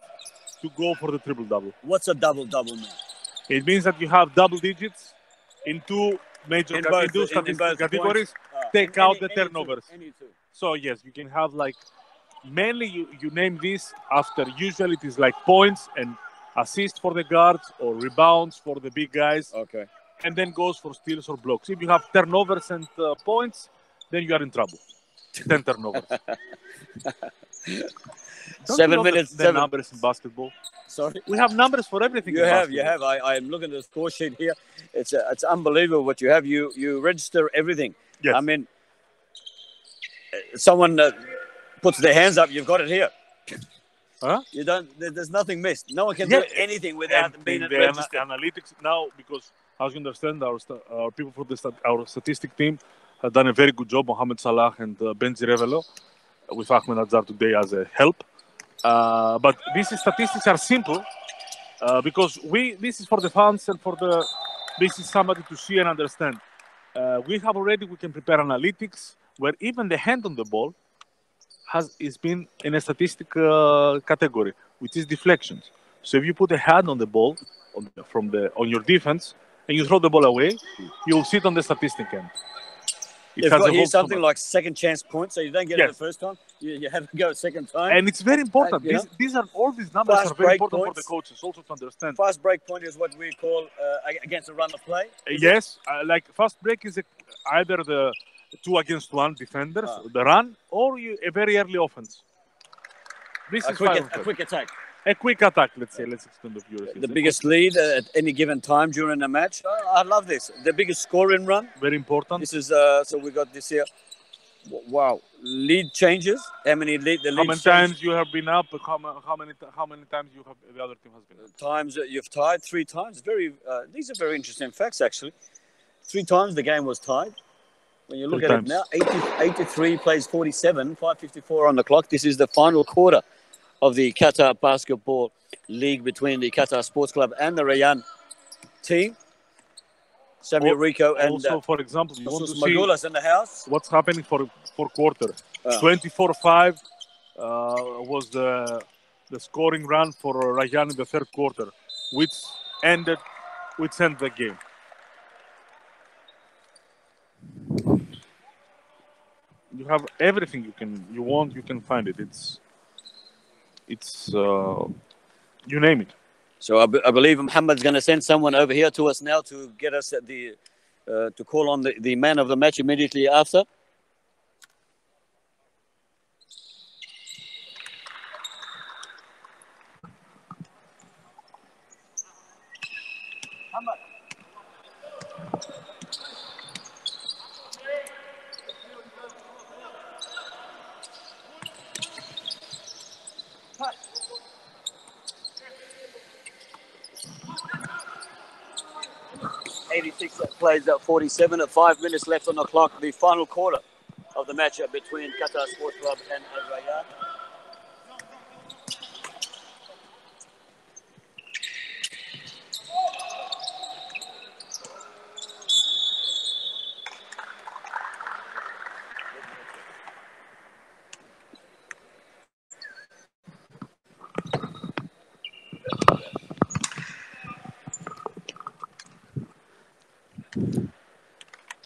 to go for the triple-double. What's a double-double mean? It means that you have double digits in 2 major categories. Take out the turnovers. So yes, you can have mainly you name this after, usually it is like points and assists for the guards or rebounds for the big guys. Okay. And then goes for steals or blocks. If you have turnovers and points, then you are in trouble. 10 turnovers. 7 minutes. The numbers in basketball. Sorry? We have numbers for everything. You have. I am looking at the score sheet here. It's unbelievable what you have. You register everything. Yes. I mean, someone puts their hands up, you've got it here. Huh? You don't. There's nothing missed. No one can do anything without being registered. Analytics now, because as you understand, our people for our statistic team have done a very good job. Mohamed Salah and Benji Revelo with Ahmed Azhar today as a help. But these statistics are simple because this is for the fans and this is somebody to see and understand. We can prepare analytics where even the hand on the ball is been in a statistic category, which is deflections. So if you put a hand on the ball on your defense and you throw the ball away, you'll see it on the statistic end. You've got here something like second chance points, so you don't get it the first time. You have to go a second time. And it's very important. All these numbers are very important for the coaches also to understand. Fast break point is what we call against a run of play. Yes, like fast break is either the 2 against 1 defenders, the run, or a very early offense. This is a quick attack. A quick attack, let's say. Let's extend the viewers. The biggest lead at any given time during a match. I love this. The biggest scoring run. Very important. This is so we got this here. Wow, lead changes. How many times you have been up? How many times the other team has been up? Times you've tied 3 times. These are very interesting facts actually. 3 times the game was tied. When you look at it now, 83 plays 47, 5:54 on the clock. This is the final quarter of the Qatar Basketball League between the Qatar Sports Club and the Rayyan team. Samuel Rico and also, for example, you want to Magulas in the house. What's happening for quarter? 24-5 was the scoring run for Rayyan in the third quarter, which ended the game. You have everything you want. You can find it. It's you name it. So I believe Muhammad's going to send someone over here to us now to get us to call on the man of the match immediately after. Muhammad. 86 plays at 47 at 5 minutes left on the clock. The final quarter of the matchup between Qatar Sports Club and Al Rayyan.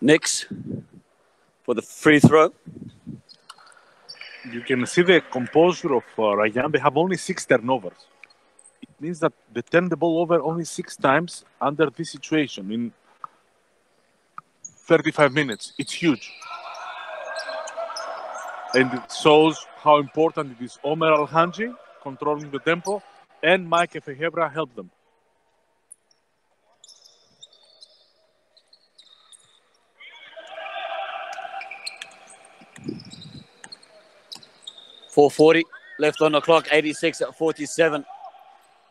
Nix for the free throw. You can see the composure of Rayyan. They have only 6 turnovers. It means that they turn the ball over only 6 times under this situation in 35 minutes. It's huge. And it shows how important it is. Omer Al-Hanji controlling the tempo and Mike Efehebra help them. .440 left on the clock, 86 at 47.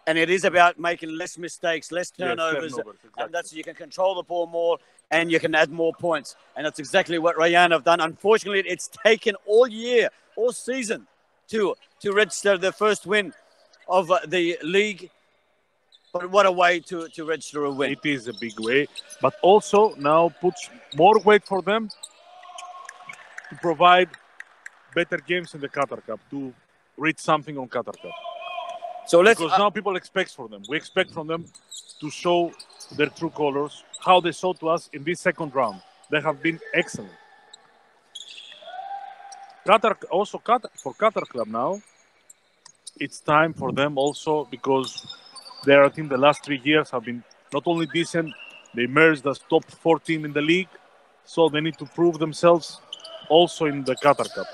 And it is about making less mistakes, less turnovers. Exactly. And that's you can control the ball more and you can add more points. And that's exactly what Rayyan have done. Unfortunately, it's taken all year, all season to register their first win of the league. But what a way to register a win. It is a big way. But also now puts more weight for them to provide better games in the Qatar Cup, to reach something on Qatar Cup. So because now people expect from them. We expect from them to show their true colors, how they showed to us in this second round. They have been excellent. For Qatar Club now, it's time for them also because their team the last 3 years have been not only decent, they emerged as top 4 team in the league, so they need to prove themselves also in the Qatar Cup.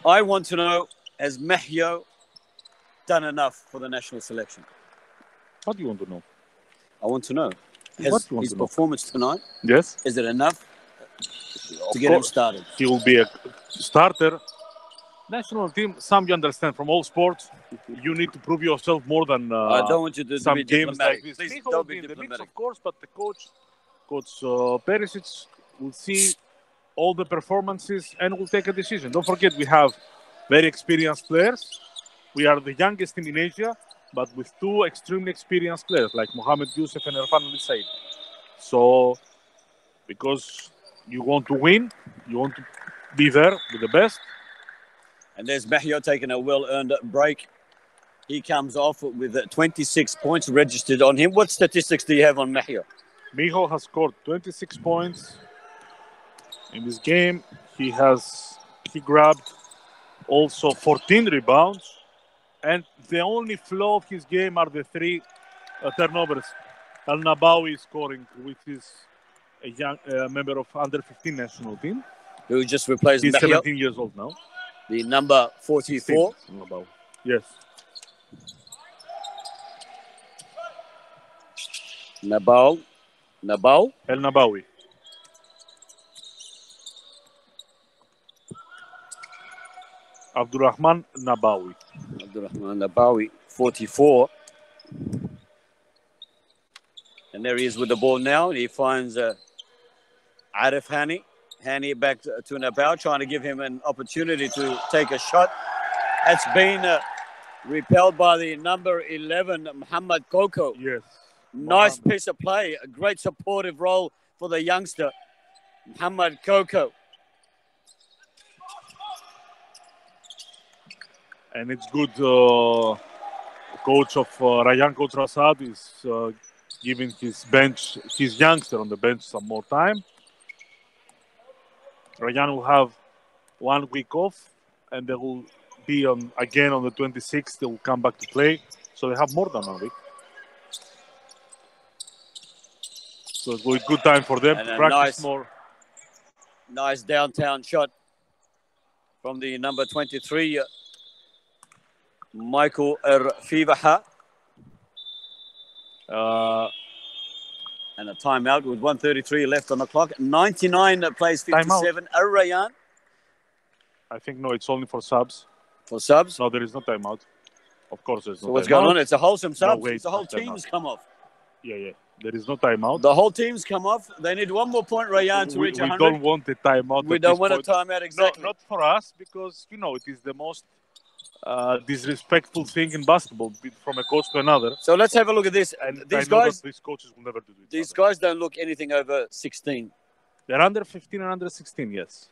I want to know, has Mahyo done enough for the national selection? What do you want to know? I want to know. His performance tonight, yes, is it enough to get him started? He will be a starter National team, some you understand from all sports, you need to prove yourself more than I don't want you to some be games like diplomatic. this. Please Miho will don't be be in the mix, diplomatic. of course, but the Coach Perisic, will see all the performances and will take a decision. Don't forget, we have very experienced players. We are the youngest team in Asia, but with two extremely experienced players like Mohamed Youssef and Irfan Ali Said. So, because you want to win, you want to be there with the best. And there's Mahio taking a well-earned break. He comes off with 26 points registered on him. What statistics do you have on Mahio? Miho has scored 26 points in this game. He grabbed also 14 rebounds, and the only flaw of his game are the three turnovers. Al Nabawi is scoring, which is a young member of under 15 national team. Who just replaced He's Mahio, 17 years old now. the number 44. Yes. Nabal. El Nabawi. Abdurrahman Nabawi. Abdurrahman Nabawi, 44. And there he is with the ball now. He finds Arif Hani. Hani back to Nabal, trying to give him an opportunity to take a shot. It's been repelled by the number 11, Muhammad Koko. Yes. Nice piece of play. A great supportive role for the youngster, Muhammad Koko. And it's good. Coach of Rayyan, Coach Rasad, is giving his youngster on the bench some more time. Rayyan will have 1 week off, and they will be again on the 26th. They will come back to play, so they have more than 1 week. So it will be a good time for them to practice more. Nice downtown shot from the number 23, Michael Fivaha. And a timeout with 1:33 left on the clock. 99 plays 57. Rayyan. I think no, it's only for subs. For subs? No, there is no timeout. Of course, there's no timeout. What's going on? It's a wholesome sub. No, it's the whole team's come off. Yeah. There is no timeout. The whole team's come off. They need one more point, Rayyan, to reach 100. We don't want a timeout. We don't want a timeout, exactly. No, not for us, because, it is the most disrespectful thing in basketball from a coach to another. So let's have a look at this. And these guys, these coaches will never do this. These guys don't look anything over 16. They're under 15 and under 16, yes.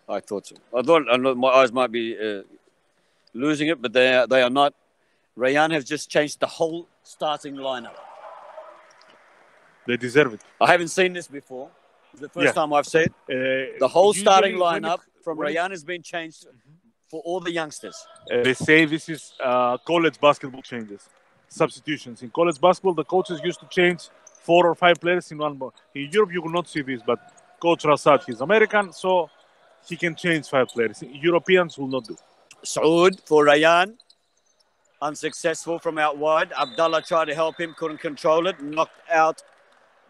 I thought so. I thought my eyes might be losing it, but they are not. Rayyan has just changed the whole starting lineup. They deserve it. I haven't seen this before. It's the first time I've seen it. The whole starting lineup from Rayyan has been changed for all the youngsters. They say this is college basketball changes, substitutions. In college basketball, the coaches used to change 4 or 5 players in one ball. In Europe, you will not see this, but Coach Rasad, he's American, so he can change 5 players. Europeans will not do. Saud for Rayyan. Unsuccessful from out wide. Abdullah tried to help him, couldn't control it. Knocked out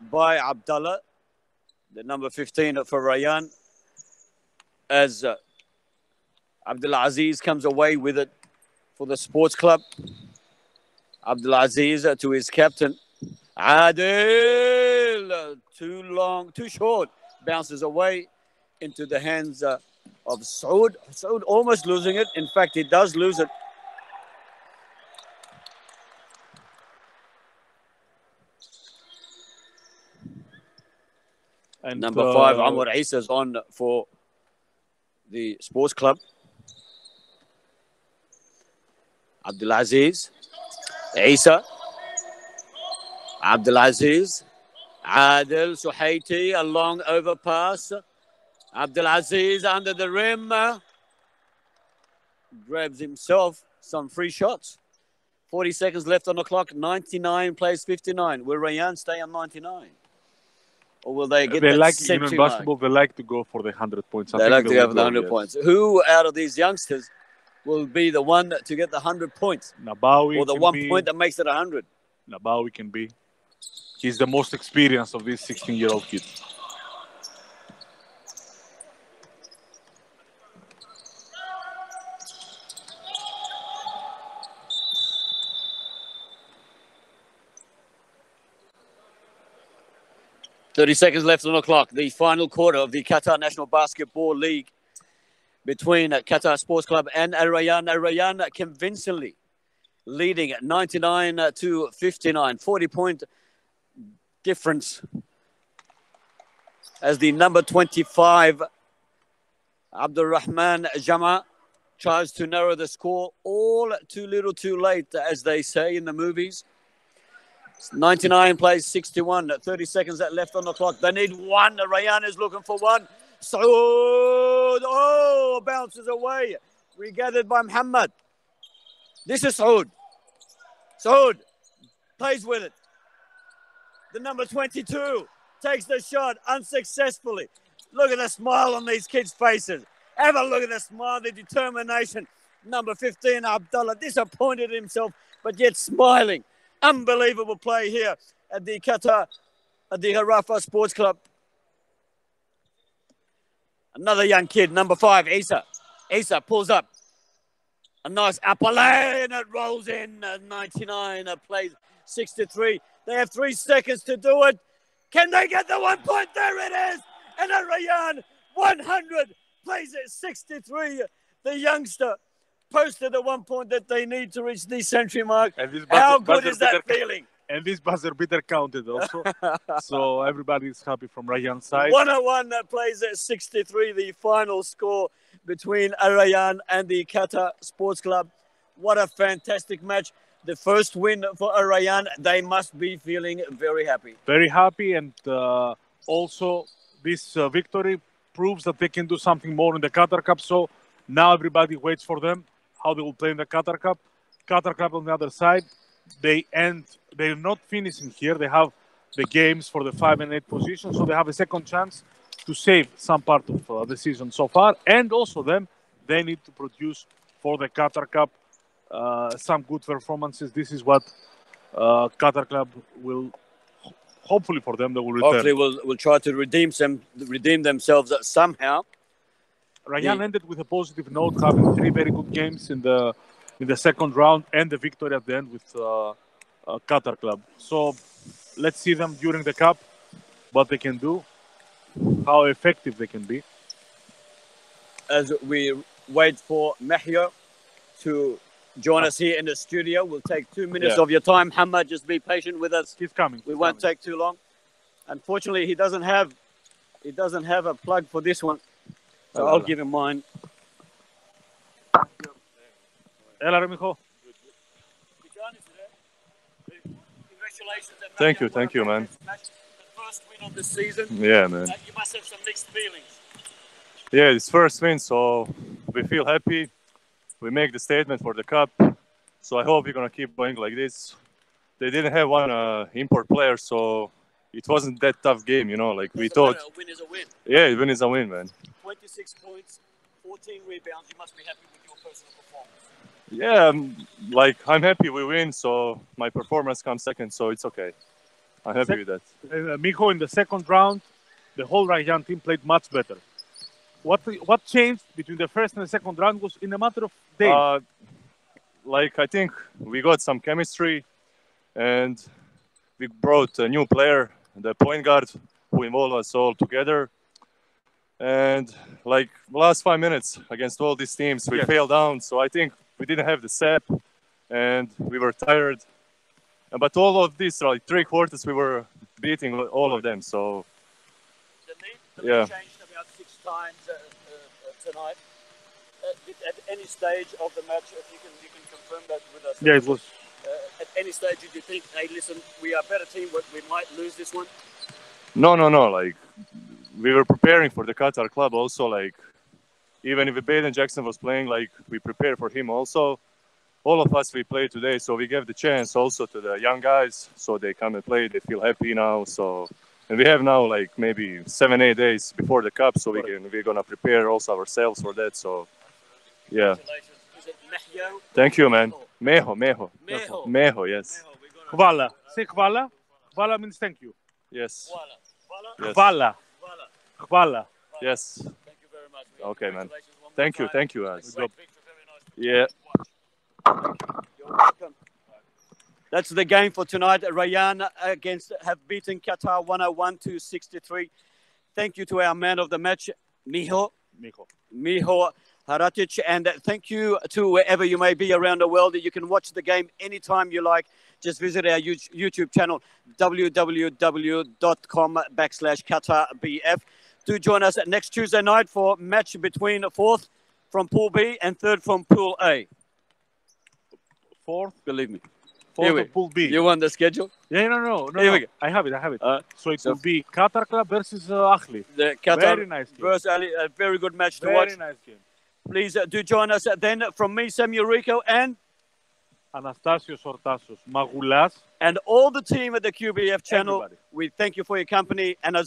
by Abdullah. The number 15 for Rayyan. As Abdulaziz comes away with it for the sports club. Abdulaziz to his captain. Adil. Too long, too short. Bounces away into the hands of Saud. Saud almost losing it. In fact, he does lose it. And number 5, Amr Isa is on for the sports club. Abdulaziz. Isa. Abdulaziz. Adil Suhaiti, a long overpass. Abdulaziz under the rim. Grabs himself some free shots. 40 seconds left on the clock. 99 plays 59. Will Rayyan stay on 99? Or will they get that century in basketball, they like to go for the 100 points. They like to go for the 100 points. Who out of these youngsters will be the one to get the 100 points? Nabawi. Or the 1 point that makes it 100? Nabawi can be. He's the most experienced of these 16-year-old kids. 30 seconds left on the clock. The final quarter of the Qatar National Basketball League between Qatar Sports Club and Al Rayyan. Al Rayyan convincingly leading at 99 to 59. 40-point difference as the number 25, Abdurrahman Jama, tries to narrow the score. All too little too late, as they say in the movies. 99 plays 61. 30 seconds left on the clock. They need one. Rayyan is looking for one. Saud. Oh, bounces away. Regathered by Muhammad. This is Saud. Saud plays with it. The number 22 takes the shot unsuccessfully. Look at the smile on these kids' faces. Have a look at the smile, the determination. Number 15, Abdullah, disappointed himself, but yet smiling. Unbelievable play here at the Qatar, at the Harafa Sports Club. Another young kid, number 5, Isa. Isa pulls up. A nice upper lane, and it rolls in. 99 plays 63. They have 3 seconds to do it. Can they get the 1 point? There it is. And Al Rayyan, 100, plays at 63. The youngster posted the 1 point that they need to reach the century mark. How good is that feeling? And this buzzer beater counted also. So everybody is happy from Rayyan's side. 101 plays at 63, the final score between Al Rayyan and the Qatar Sports Club. What a fantastic match. The first win for Al Rayyan. They must be feeling very happy. Very happy, and also this victory proves that they can do something more in the Qatar Cup. So now everybody waits for them, how they will play in the Qatar Cup. Qatar Cup on the other side, they're not finishing here. They have the games for the 5 and 8 position, so they have a second chance to save some part of the season so far. And also they need to produce for the Qatar Cup some good performances. This is what Qatar Club will, hopefully for them, they will return. Hopefully will try to redeem themselves somehow. Rayyan ended with a positive note, having 3 very good games in the second round and the victory at the end with Qatar Club. So let's see them during the Cup, what they can do, how effective they can be. As we wait for Mahia to join us here in the studio, we'll take 2 minutes of your time. Hamad, just be patient with us. He's coming. We won't take too long. Unfortunately, he doesn't have a plug for this one, so I'll give him mine. Congratulations. Thank you, man. The first win of the season. Yeah, man. You must have some mixed feelings. Yeah, it's first win, so we feel happy. We make the statement for the cup, so I hope we're gonna keep going like this. They didn't have one import player, so it wasn't that tough game, you know. Like we thought. A win is a win. Yeah, a win is a win, man. 26 points, 14 rebounds. You must be happy with your personal performance. Yeah, I'm happy we win, so my performance comes second, so it's okay. I'm happy with that. Mijo, in the second round, the whole Rayyan team played much better. What changed between the first and the second round was in a matter of days. I think we got some chemistry, and we brought a new player, the point guard, who involved us all together. And last 5 minutes against all these teams, we fell down. So I think we didn't have the set, and we were tired. But all of this, 3 quarters, we were beating all of them. So the lead changed about 6 times tonight. At any stage of the match, if you can confirm that with us. Yeah, it was. At any stage, did you think, hey, listen, we are a better team, but we might lose this one? No. We were preparing for the Qatar club also. Even if Baden Jackson was playing, we prepared for him also. All of us, we played today, so we gave the chance also to the young guys, so they come and play. They feel happy now. So, and we have now maybe 7-8 days before the cup, so we're gonna prepare also ourselves for that. So, yeah. Is it Mahio? Thank you, man. Meho, yes. Hvala. Say hvala. Hvala means thank you. Yes. Yes. Hvala. Hvala. Yes. Thank you very much. Okay, man. Thank you, guys. Great victory, very nice. Yeah. You're welcome. That's the game for tonight. Rayyan have beaten Qatar 101-63. Thank you to our man of the match, Miho Haratic, and thank you to wherever you may be around the world. You can watch the game anytime you like. Just visit our YouTube channel, www.com/QatarBF. Do join us next Tuesday night for match between 4th from Pool B and 3rd from Pool A. 4th? Believe me. 4th of Pool B. You want the schedule? Yeah, no. Here we go. I have it. So it will be Qatar Club versus Ahli. The Qatar very nice game. versus Ali, a very good match to very watch. Very nice game. Please do join us then. From me, Samuel Rico, and Anastasios Ortasos, Magoulas, and all the team at the QBF channel. Everybody. We thank you for your company, and as